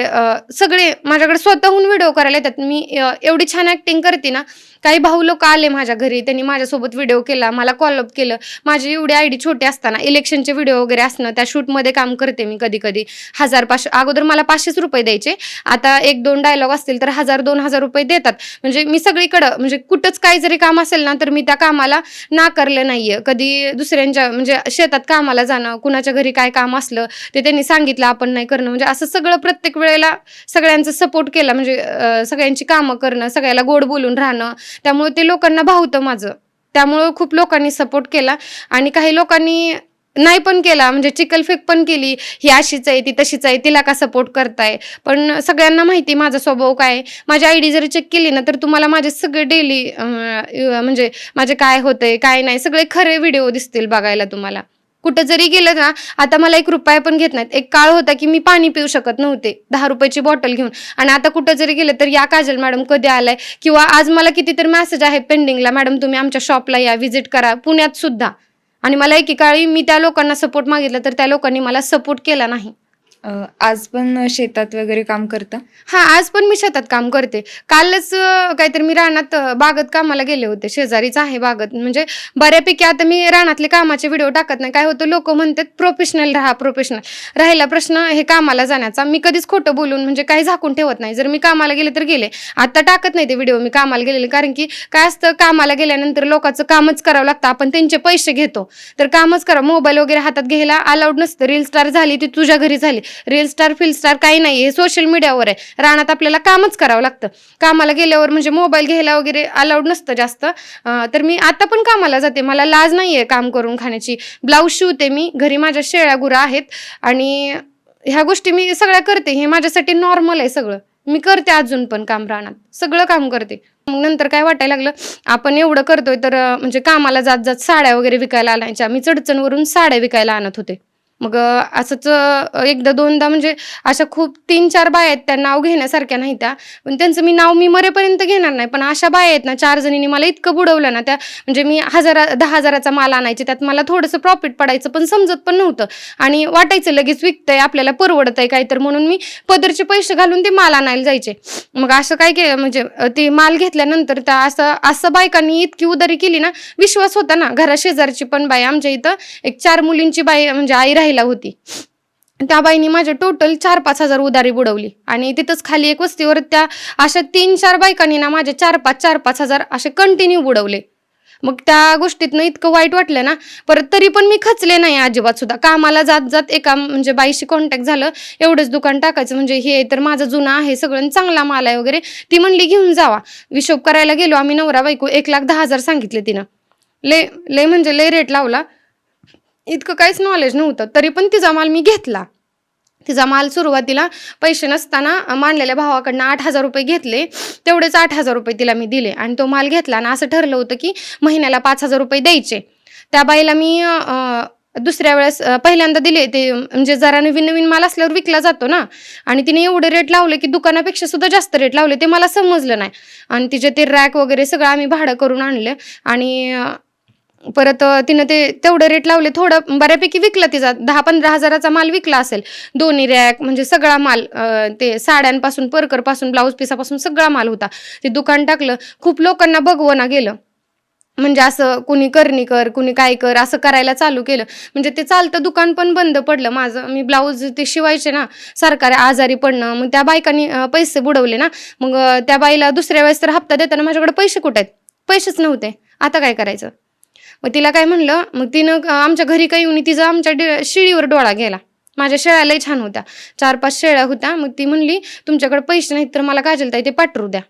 सगळे माझ्याकडे स्वतःहून व्हिडिओ करायला येतात. मी एवढी छान ॲक्टिंग करते ना, काही भाऊ लोक आले माझ्या घरी, त्यांनी माझ्यासोबत व्हिडिओ केला, मला कॉलअप केलं. माझी एवढी आयडी छोटी असताना इलेक्शनचे व्हिडिओ वगैरे असणं, त्या शूटमध्ये काम करते मी कधी कधी. 1,000-500 अगोदर मला 500 रुपये द्यायचे, आता 1-2 डायलॉग असतील तर 1,000-2,000 रुपये देतात. म्हणजे मी सगळीकडं म्हणजे कुठंच काही जरी काम असेल ना, तर मी त्या कामाला नाकारलं नाहीये कधी. दुसऱ्यांच्या म्हणजे शेतात कामाला जाणं, कुणाच्या घरी काय काम असलं ते त्यांनी सांगितलं आपण नाही करणं, म्हणजे असं सगळं प्रत्येक वेळेला सगळ्यांचं सपोर्ट केला. म्हणजे सगळ्यांची कामं करणं, सगळ्याला गोड बोलून राहणं, त्यामुळे ते लोकांना भावतं माझं. त्यामुळं खूप लोकांनी सपोर्ट केला आणि काही लोकांनी नाही पण केला, म्हणजे चिकलफेक पण केली, ही अशीच आहे ती तशीच आहे, तिला का सपोर्ट करताय. पण सगळ्यांना माहिती माझा स्वभाव काय आहे. माझी आयडी जरी चेक केली ना, तर तुम्हाला माझे सगळे डेली म्हणजे माझे काय होतंय काय नाही सगळे खरे व्हिडिओ दिसतील बघायला तुम्हाला. कुठं जरी गेलं ना, आता मला 1 रुपया पण घेत नाहीत. एक काळ होता की मी पाणी पिऊ शकत नव्हते 10 रुपयाची बॉटल घेऊन, आणि आता कुठं जरी गेलं तर या काजल मॅडम कधी आलाय, किंवा आज मला कितीतरी मेसेज आहे पेंडिंगला, मॅडम तुम्ही आमच्या शॉपला या, व्हिजिट करा, पुण्यात सुद्धा. आणि मला एकेकाळी मी त्या लोकांना सपोर्ट मागितला तर त्या लोकांनी मला सपोर्ट केला नाही. आज पण शेतात वगैरे काम करता? हा, आज पण मी शेतात काम करते. कालच काहीतरी मी रानात बागत कामाला गेले होते, शेजारीच आहे बागत. म्हणजे बऱ्यापैकी आता मी रानातले कामाचे व्हिडिओ टाकत नाही. काय होतं, लोक म्हणतात प्रोफेशनल राहा, प्रोफेशनल राहायला. प्रश्न हे कामाला जाण्याचा. मी कधीच खोटं बोलून म्हणजे काही झाकून ठेवत नाही. जर मी कामाला गेले तर गेले, आता टाकत नाही ते व्हिडिओ मी कामाला गेलेले. कारण की काय असतं, कामाला गेल्यानंतर लोकांचं कामच करावं लागतं, आपण त्यांचे पैसे घेतो तर कामच करा. मोबाईल वगैरे हातात घ्यायला अलाउड नसतं. रील स्टार झाली ती तुझ्या घरी झाली, रील स्टार फिल स्टार काही नाही, हे सोशल मीडियावर आहे. रानात आपल्याला कामच करावं लागतं. कामाला गेल्यावर म्हणजे मोबाईल घ्यायला वगैरे अलाउड नसतं जास्त. तर मी आता पण कामाला जाते, मला लाज नाहीये काम करून खाण्याची. ब्लाऊज शिवते मी घरी, माझ्या शेळ्या गुरा आहेत आणि ह्या गोष्टी मी सगळ्या करते. हे माझ्यासाठी नॉर्मल आहे सगळं. मी करते अजून पण काम, रानात सगळं काम करते. मग नंतर काय वाटायला लागलं, आपण एवढं करतोय तर म्हणजे कामाला जात जात साड्या वगैरे विकायला आणायच्या. मी चडचणवरून साड्या विकायला आणत होते. मग असंच एकदा दोनदा म्हणजे अशा खूप 3-4 बाया आहेत, त्या नाव घेण्यासारख्या नाही त्या, पण त्यांचं मी नाव मी मरेपर्यंत घेणार नाही. पण अशा बाया आहेत ना, 4 जणींनी मला इतकं बुडवलं ना, त्या म्हणजे मी 10,000चा माल आणायचे, त्यात मला थोडंसं प्रॉफिट पडायचं पण समजत पण नव्हतं. आणि वाटायचं लगेच विकतंय आपल्याला, परवडत आहे काय, तर म्हणून मी पदरचे पैसे घालून ते माल आणायला जायचे. मग असं काय केलं, म्हणजे ते माल घेतल्यानंतर त्या असं बायकांनी इतकी उदारी केली ना, विश्वास होता ना. घरा शेजारची पण बाई, आमच्या इथं एक 4 मुलींची बाई म्हणजे आई राहिला होती, त्या बाईनी माझ्या टोटल 4-5 हजार उधारी बुडवली. आणि तिथंच खाली एक वस्तीवर त्या अशा 3-4 बायकांनी ना माझे 4-5 हजार असे कंटिन्यू बुडवले. मग त्या गोष्टीतनं इतकं वाईट वाटलं ना, परत तरी पण मी खचले नाही अजिबात सुद्धा. कामाला जात जात एका म्हणजे बाईशी कॉन्टॅक्ट झालं, एवढंच दुकान टाकायचं म्हणजे हे तर माझं जुनं आहे सगळं, चांगला माल आहे वगैरे. ती म्हणली घेऊन जावा. हिशोब करायला गेलो आम्ही नवरा बायको, 1,10,000 सांगितले तिनं. लय म्हणजे लय रेट लावला. इतकं काहीच नॉलेज नव्हतं, तरी पण तिचा माल मी घेतला. तिचा माल सुरुवातीला पैसे नसताना मानलेल्या भावाकडनं 8,000 रुपये घेतले, तेवढेच 8,000 रुपये तिला मी दिले आणि तो माल घेतला. आणि असं ठरलं होतं की महिन्याला 5,000 रुपये द्यायचे. त्या बाईला मी दुसऱ्या वेळेस पहिल्यांदा दिले ते, म्हणजे जरा नवीन माल असल्यावर विकला जातो ना, आणि तिने एवढे रेट लावले की दुकानापेक्षा सुद्धा जास्त रेट लावले, ते मला समजलं नाही. आणि तिचे ते रॅक वगैरे सगळं आम्ही भाडं करून आणलं आणि परत तिनं ते तेवढे रेट लावले. थोडं बऱ्यापैकी विकला, तिचा 10-15 हजाराचा माल विकला असेल. दोन्ही रॅक म्हणजे सगळा माल, ते साड्यांपासून परकरपासून ब्लाऊज पिसापासून सगळा माल होता. ते दुकान टाकलं. खूप लोकांना बघवना गेलं, म्हणजे असं कुणी करणी कर, कुणी काय कर, असं करायला चालू केलं. म्हणजे ते चालतं दुकान पण बंद पडलं माझं. मी ब्लाऊज ते शिवायचे ना, सारखा आजारी पडणं, मग त्या बायकांनी पैसे बुडवले ना. मग त्या बाईला दुसऱ्या वेळेस तर हप्ता देताना माझ्याकडे पैसे कुठे आहेत, पैसेच नव्हते. आता काय करायचं. मग तिला काय म्हणलं, मग तिनं आमच्या घरी काही येऊन तिचं आमच्या शिळीवर डोळा गेला. माझ्या शेळ्या लय छान होत्या, 4-5 शेळ्या होत्या. मग ती म्हणली तुमच्याकडे पैसे नाहीत तर मला काजलताई ते पाठवू द्या.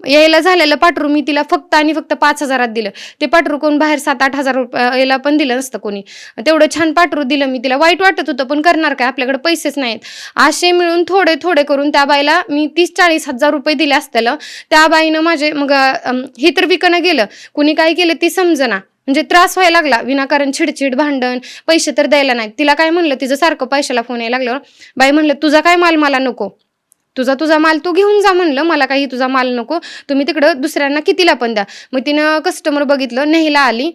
यायला झालेलं पाठरू मी तिला फक्त आणि फक्त 5,000 दिलं. ते पाठरू कोण बाहेर 7-8 हजार रुपयाला पण दिलं नसतं कोणी. तेवढं छान पाठरू दिलं मी तिला. वाईट वाटत होतं पण करणार काय, आपल्याकडे पैसेच नाहीत. असे मिळून थोडे थोडे करून त्या बाईला मी 30-40 हजार रुपये दिले असतील. त्या बाईनं माझे मग हे तर विकणं गेलं, कुणी काय केलं ती समजना. म्हणजे त्रास व्हायला लागला, विनाकारण चिडचिड, भांडण, पैसे तर द्यायला नाहीत. तिला काय म्हणलं, तिचं सारखं पैशाला फोन यायला लागल्यावर बाई म्हणलं तुझा काय माल मला नको, तुझा माल तू घेऊन जा म्हणलं, मला काही तुझा माल नको, तुम्ही तिकडं दुसऱ्यांना कितीला पण द्या. मग तिनं कस्टमर बघितलं, न्यायला आली,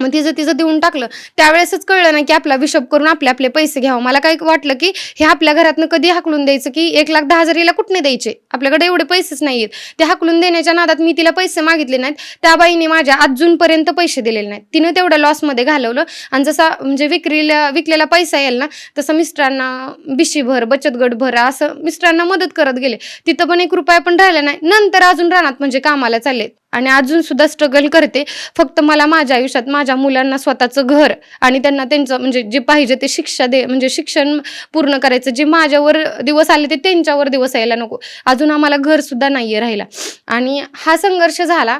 मग तिचं देऊन टाकलं. त्यावेळेसच कळलं नाही की आपला हिशोब करून आपले पैसे घ्यावं. मला काय वाटलं की हे आपल्या घरातनं कधी हाकलून द्यायचं, की 1,10,000 हिला कुठने द्यायचे, आपल्याकडे एवढे पैसेच नाहीयेत. ते हाकलून देण्याच्या नादात मी तिला पैसे मागितले नाहीत. त्या बाईने माझ्या अजूनपर्यंत पैसे दिलेले नाहीत. तिनं तेवढं लॉसमध्ये घालवलं. आणि जसा म्हणजे विकलेला पैसा येईल ना, तसं मिस्टरांना बिशीभर, बचत गट भरा, असं मिस्टरांना मदत करत गेले. तिथं पण 1 रुपया पण राहिला नाही. नंतर अजून रानात म्हणजे कामाला चालले आणि अजून सुद्धा स्ट्रगल करते. फक्त मला माझ्या आयुष्यात माझ्या मुलांना स्वतःचं घर आणि त्यांना त्यांचं म्हणजे जे पाहिजे ते म्हणजे शिक्षण पूर्ण करायचं. जे माझ्यावर दिवस आले ते त्यांच्यावर दिवस यायला नको. अजून आम्हाला घर सुद्धा नाहीये राहिला. आणि हा संघर्ष झाला.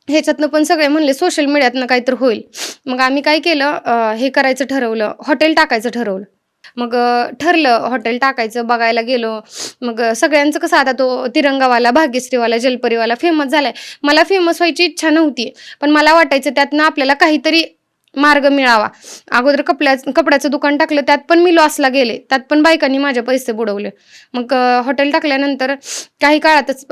ह्याच्यातनं पण सगळे म्हणले सोशल मीडियातनं काहीतरी होईल. मग आम्ही काय केलं, हे करायचं ठरवलं, हॉटेल टाकायचं ठरवलं. मग ठरलं हॉटेल टाकायचं, बघायला गेलो. मग सगळ्यांचं कसं, आता तो तिरंगावाला, भाग्यश्रीवाला, जलपरीवाला फेमस झालाय. मला फेमस व्हायची इच्छा नव्हती, पण मला वाटायचं त्यातनं आपल्याला काहीतरी मार्ग मिळावा. अगोदर कपड्याचं दुकान टाकलं, त्यात पण मी लॉसला गेले, त्यात पण बायकांनी माझे पैसे बुडवले. मग हॉटेल टाकल्यानंतर काही काळातच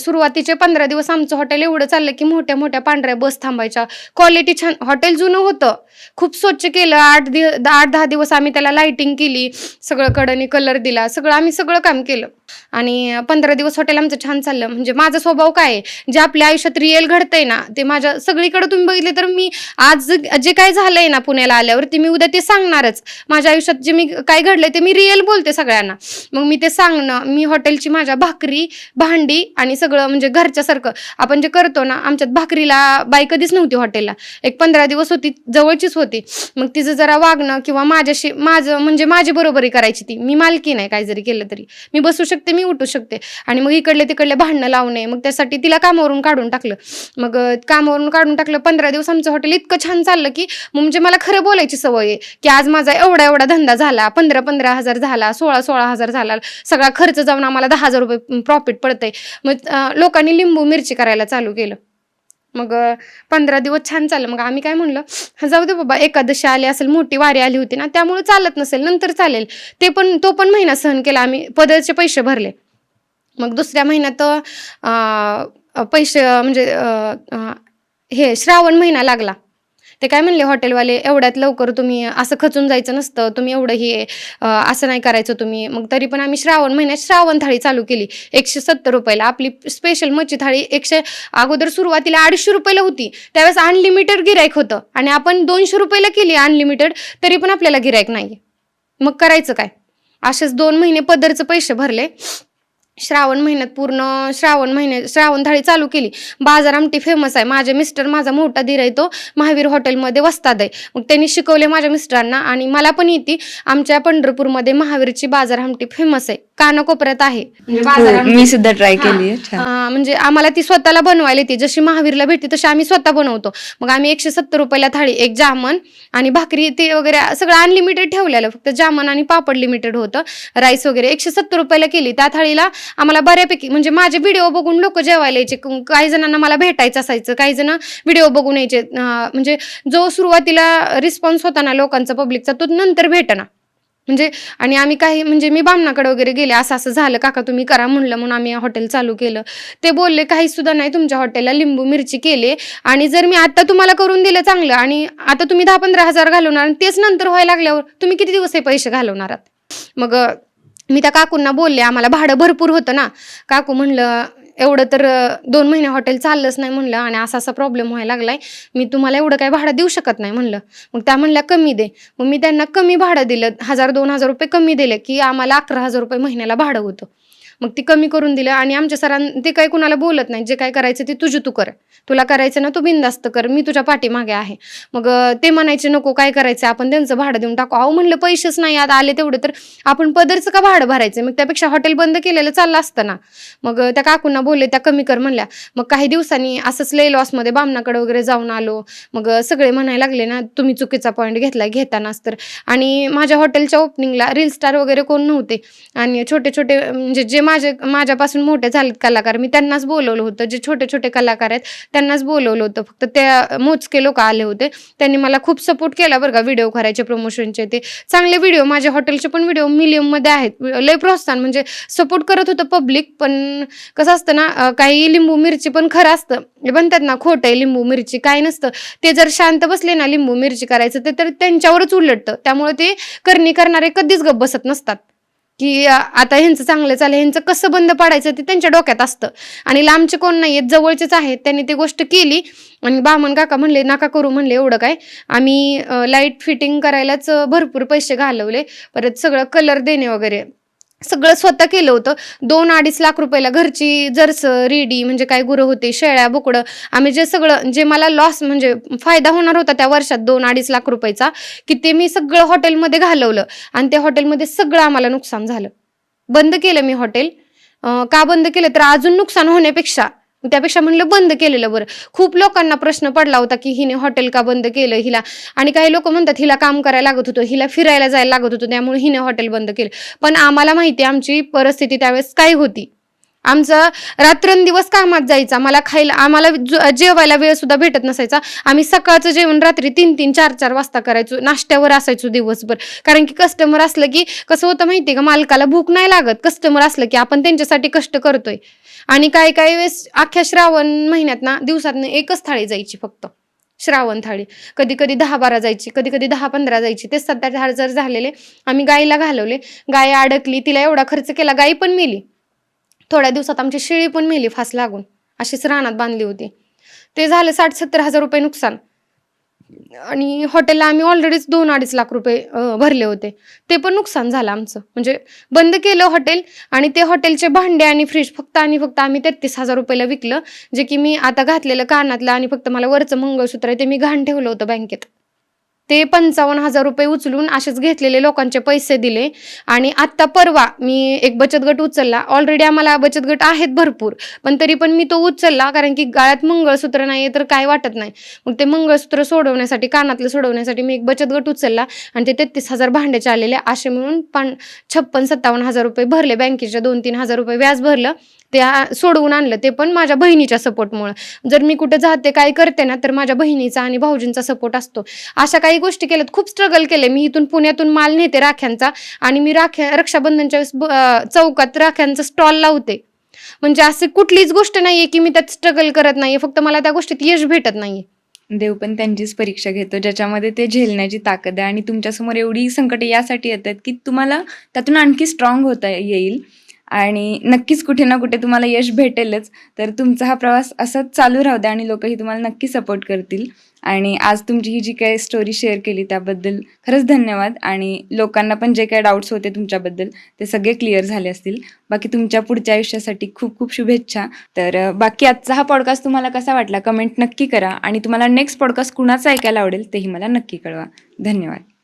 सुरुवातीचे 15 दिवस आमचं हॉटेल एवढं चाललं की मोठ्या मोठ्या पांढऱ्या बस थांबायच्या. क्वालिटी छान, हॉटेल जुनं होतं, खूप स्वच्छ केलं. 8-10 दिवस आम्ही त्याला लाइटिंग केली, सगळं कडनी कलर दिला, आम्ही सगळं काम केलं. आणि 15 दिवस हॉटेल आमचं छान चाललं. म्हणजे माझा स्वभाव काय आहे, जे आपल्या आयुष्यात रिअल घडतंय ना, ते माझ्या सगळीकडे तुम्ही बघितले तर मी आज जे काय झालंय ना पुण्याला आल्यावर, मी उद्या ते सांगणारच. माझ्या आयुष्यात जे मी काय घडलंय ते मी रिअल बोलते सगळ्यांना. मग मी ते सांगणं, मी हॉटेलची माझ्या भाकरी, भांडी आणि सगळं म्हणजे घरच्यासारखं आपण जे करतो ना, आमच्यात भाकरीला बाई कधीच नव्हती हॉटेलला. एक 15 दिवस होती, जवळचीच होती. मग तिचं जरा वागणं किंवा माझं माझी बरोबरी करायची. ती मी मालकी नाही, काय जरी केलं तरी मी बसू शकते, मी उठू शकते. आणि मग इकडले तिकडले भांडणं लावणे, मग त्यासाठी तिला कामावरून काढून टाकलं. मग कामावरून काढून टाकलं. 15 दिवस आमचं हॉटेल इतकं छान चाललं की म्हणजे मला खरं बोलायची सवय आहे की आज माझा एवढा धंदा झाला, 15 हजार झाला, 16 हजार झाला, सगळा खर्च जाऊन आम्हाला 10,000 रुपये प्रॉफिट पडतंय. मग लोकांनी लिंबू मिरची करायला चालू केलं. मग 15 दिवस छान चाललं. मग आम्ही काय म्हणलं, जाऊ दे बाबा, एकादशी आली असेल, मोठी वारी आली होती ना, त्यामुळे चालत नसेल, नंतर चालेल. तो पण महिना सहन केला आम्ही, पदरचे पैसे भरले. मग दुसऱ्या महिन्यात पैसे म्हणजे हे श्रावण महिना लागला. ते काय म्हणले हॉटेलवाले, एवढ्यात लवकर तुम्ही असं खचून जायचं नसतं, तुम्ही एवढं हे असं नाही करायचं तुम्ही. मग तरी पण आम्ही श्रावण महिन्यात श्रावण थाळी चालू केली 170 रुपयाला. आपली स्पेशल मच्छी थाळी अगोदर सुरुवातीला 250 रुपयाला होती, त्यावेळेस अनलिमिटेड गिरायक होतं. आणि आपण 200 रुपयाला केली अनलिमिटेड, तरी पण आपल्याला गिरायक नाही. मग करायचं काय, असेच 2 महिने पदरचे पैसे भरले. श्रावण महिन्यात पूर्ण श्रावण थाळी चालू केली. बाजार आमटी फेमस आहे. माझे मिस्टर, माझा मोठा धीर आहे, तो महावीर हॉटेलमध्ये वस्ताद आहे. मग त्यांनी शिकवले माझ्या मिस्टरांना आणि मला पण येते. आमच्या पंढरपूरमध्ये महावीरची बाजार आमटी फेमस आहे, कानाकोपऱ्यात आहे. मी सुद्धा ट्राय केली. म्हणजे आम्हाला ती स्वतःला बनवायला येते, जशी महावीरला भेटते तशी आम्ही स्वतः बनवतो. मग आम्ही 170 रुपयाला थाळी, एक जामन आणि भाकरी ते वगैरे सगळं अनलिमिटेड ठेवलेलं, फक्त जामन आणि पापड लिमिटेड होतं. राईस वगैरे 170 रुपयाला केली. त्या थाळीला आम्हाला बऱ्यापैकी म्हणजे माझे व्हिडिओ बघून लोक जेवायला यायचे. काही जणांना मला भेटायचं असायचं, काही जण व्हिडिओ बघून यायचे. म्हणजे जो सुरुवातीला रिस्पॉन्स होता ना लोकांचा, पब्लिकचा, तो नंतर भेटना. म्हणजे आणि आम्ही काही म्हणजे मी बामणाकडे वगैरे गेले, असं झालं काका तुम्ही करा म्हणून आम्ही हॉटेल चालू केलं. ते बोलले काही सुद्धा नाही, तुमच्या हॉटेलला लिंबू मिरची केले आणि जर मी आता तुम्हाला करून दिलं चांगलं आणि आता तुम्ही 10-15 हजार घालवणार आणि तेच नंतर व्हायला लागल्यावर तुम्ही किती दिवस हे पैसे घालवणार आहात. मग मी त्या काकूंना बोलले, आम्हाला भाडं भरपूर होतं ना. काकू म्हणलं एवढं तर 2 महिने हॉटेल चाललंच नाही म्हणलं आणि असा प्रॉब्लेम व्हायला लागलाय, मी तुम्हाला एवढं काय भाडं देऊ शकत नाही म्हणलं. मग त्या म्हणल्या कमी दे. मग मी त्यांना कमी भाडं दिलं, 1,000-2,000 रुपये कमी दिले की आम्हाला 11,000 रुपये महिन्याला भाडं होतं. मग ती कमी करून दिलं आणि आमच्या सरांनी ते काही कुणाला बोलत नाही, जे काय करायचं ते तुझं तू कर, तुला करायचं ना तू बिनधास्त कर, मी तुझ्या पाठीमागे आहे. मग ते म्हणायचे नको काय करायचं आपण त्यांचं भाडं देऊन टाकू. अहो म्हणलं पैसेच नाही आता आले तेवढे तर आपण पदरचं का भाडं भरायचं, मग त्यापेक्षा हॉटेल बंद केलेलं चाललं असतं ना. मग त्या काकूंना बोलले, त्या कमी कर म्हणल्या. मग काही दिवसांनी असंच लय लॉसमध्ये बामणाकडे वगैरे जाऊन आलो. मग सगळे म्हणायला लागले ना तुम्ही चुकीचा पॉईंट घेतला घेतानाच तर. आणि माझ्या हॉटेलच्या ओपनिंगला रील स्टार वगैरे कोण नव्हते आणि छोटे छोटे म्हणजे जे माझ्यापासून मोठे झालेत कलाकार मी त्यांनाच बोलवलं होतं, जे छोटे छोटे कलाकार आहेत त्यांनाच बोलवलं होतं. फक्त त्या मोजके लोक आले होते, त्यांनी मला खूप सपोर्ट केला बरं का. व्हिडिओ करायचे प्रमोशनचे ते चांगले व्हिडिओ, माझ्या हॉटेलचे पण व्हिडिओ मिलियनमध्ये आहेत. लय प्रोत्साहन म्हणजे सपोर्ट करत होतं पब्लिक. पण कसं असतं ना काही लिंबू मिरची पण खरं असतं, म्हणतात ना खोटं आहे लिंबू मिरची काय नसतं. ते जर शांत बसले ना लिंबू मिरची करायचं ते तर त्यांच्यावरच उलटतं. त्यामुळे ते करणारे कधीच गप्प बसत नसतात की आता ह्यांचं चांगलं चालेल, ह्यांचं कसं बंद पाडायचं ते त्यांच्या डोक्यात असतं. आणि लांबचे कोण नाही आहेत, जवळचेच आहेत, त्यांनी ती गोष्ट केली. आणि बामण काका म्हणले नका करू म्हणले एवढं काय. आम्ही लाईट फिटिंग करायलाच भरपूर पैसे घालवले, परत सगळं कलर देणे वगैरे सगळं स्वतः केलं होतं. 2-2.5 लाख रुपयाला घरची जर्सं रेडी म्हणजे काय गुरं होते, शेळ्या बोकडं, आम्ही जे सगळं जे मला लॉस म्हणजे फायदा होणार होता त्या वर्षात 2-2.5 लाख रुपयाचा, की ते मी सगळं हॉटेलमध्ये घालवलं. आणि त्या हॉटेलमध्ये सगळं आम्हाला नुकसान झालं. बंद केलं मी हॉटेल. का बंद केलं तर अजून नुकसान होण्यापेक्षा त्यापेक्षा म्हणलं बंद केलेलं बरं. खूप लोकांना प्रश्न पडला होता की हिने हॉटेल का बंद केलं हिला, आणि काही लोक म्हणतात हिला काम करायला लागत होतं, हिला फिरायला जायला लागत होतं त्यामुळे हिने हॉटेल बंद केलं. पण आम्हाला माहिती आमची परिस्थिती त्यावेळेस काय होती. आमचं रात्रंदिवस कामात जायचा, मला खायला आम्हाला जेवायला वेळ सुद्धा भेटत नसायचा. आम्ही सकाळचं जेवण रात्री 3-3, 4-4 वाजता करायचो, नाश्त्यावर असायचो दिवसभर. कारण की कस्टमर असलं की कसं होतं माहिती आहे का, मालकाला भूक नाही लागत. कस्टमर असलं की आपण त्यांच्यासाठी कष्ट करतोय. आणि काही काही वेळेस अख्ख्या श्रावण महिन्यात ना दिवसातनं एकच थाळी जायची फक्त, श्रावण थाळी. कधी कधी 10-12 जायची, कधी कधी 10-15 जायची. ते 7-8 हजार झालेले. आम्ही गाईला घालवले, गाय अडकली, तिला एवढा खर्च केला, गाई पण मेली. थोड्या दिवसात आमची शेळी पण मेली फास लागून, अशीच रानात बांधली होती. ते झालं 60-70 हजार रुपये नुकसान. आणि हॉटेलला आम्ही ऑलरेडीच 2-2.5 लाख रुपये भरले होते, ते पण नुकसान झालं आमचं. म्हणजे बंद केलं हॉटेल आणि ते हॉटेलचे भांडे आणि फ्रीज फक्त आणि फक्त आम्ही 33,000 रुपयाला विकलं. जे की मी आता घातलेलं कानातलं आणि फक्त मला वरचं मंगळसूत्र आहे ते मी घाण ठेवलं होतं बँकेत. ते 55,000 रुपये उचलून असेच घेतलेले लोकांचे पैसे दिले. आणि आत्ता परवा मी एक बचत गट उचलला. ऑलरेडी आम्हाला बचत गट आहेत भरपूर, पण तरी पण मी तो उचलला कारण की गळ्यात मंगळसूत्र नाही तर काय वाटत नाही. मग ते मंगळसूत्र सोडवण्यासाठी, कानातलं सोडवण्यासाठी मी एक बचत गट उचलला आणि ते 33,000 भांड्याचे आलेले असे मिळून 56-57 हजार रुपये भरले. बँकेच्या 2-3 हजार रुपये व्याज भरलं, ते सोडवून आणलं. ते पण माझ्या बहिणीच्या सपोर्टमुळे. जर मी कुठे जाते काय करते ना तर माझ्या बहिणीचा आणि भाऊजींचा सपोर्ट असतो. अशा काही गोष्टी केल्यात, खूप स्ट्रगल केले मी. इथून पुण्यातून माल नेते राख्यांचा आणि मी रक्षाबंधनच्या वेळेस चौकात राख्यांचा स्टॉल लावते. म्हणजे असे कुठलीच गोष्ट नाहीये की मी त्यात स्ट्रगल करत नाहीये, फक्त मला त्या गोष्टीत यश भेटत नाहीये. देव पण त्यांचीच परीक्षा घेतो, ज्याच्यामध्ये ते झेलण्याची ताकद आहे. आणि तुमच्यासमोर एवढी संकटे यासाठी येतात की तुम्हाला त्यातून आणखी स्ट्रॉंग होता येईल आणि नक्कीच कुठे ना कुठे तुम्हाला यश भेटेलच. तर तुमचा हा प्रवास असाच चालू राहू द्या आणि लोकही तुम्हाला नक्की सपोर्ट करतील. आणि आज तुमची ही जी काही स्टोरी शेअर केली त्याबद्दल खरंच धन्यवाद. आणि लोकांना पण जे काही डाऊट्स होते तुमच्याबद्दल ते सगळे क्लिअर झाले असतील. बाकी तुमच्या पुढच्या आयुष्यासाठी खूप खूप शुभेच्छा. तर बाकी आजचा हा पॉडकास्ट तुम्हाला कसा वाटला कमेंट नक्की करा. आणि तुम्हाला नेक्स्ट पॉडकास्ट कुणाचा ऐकायला आवडेल तेही मला नक्की कळवा. धन्यवाद.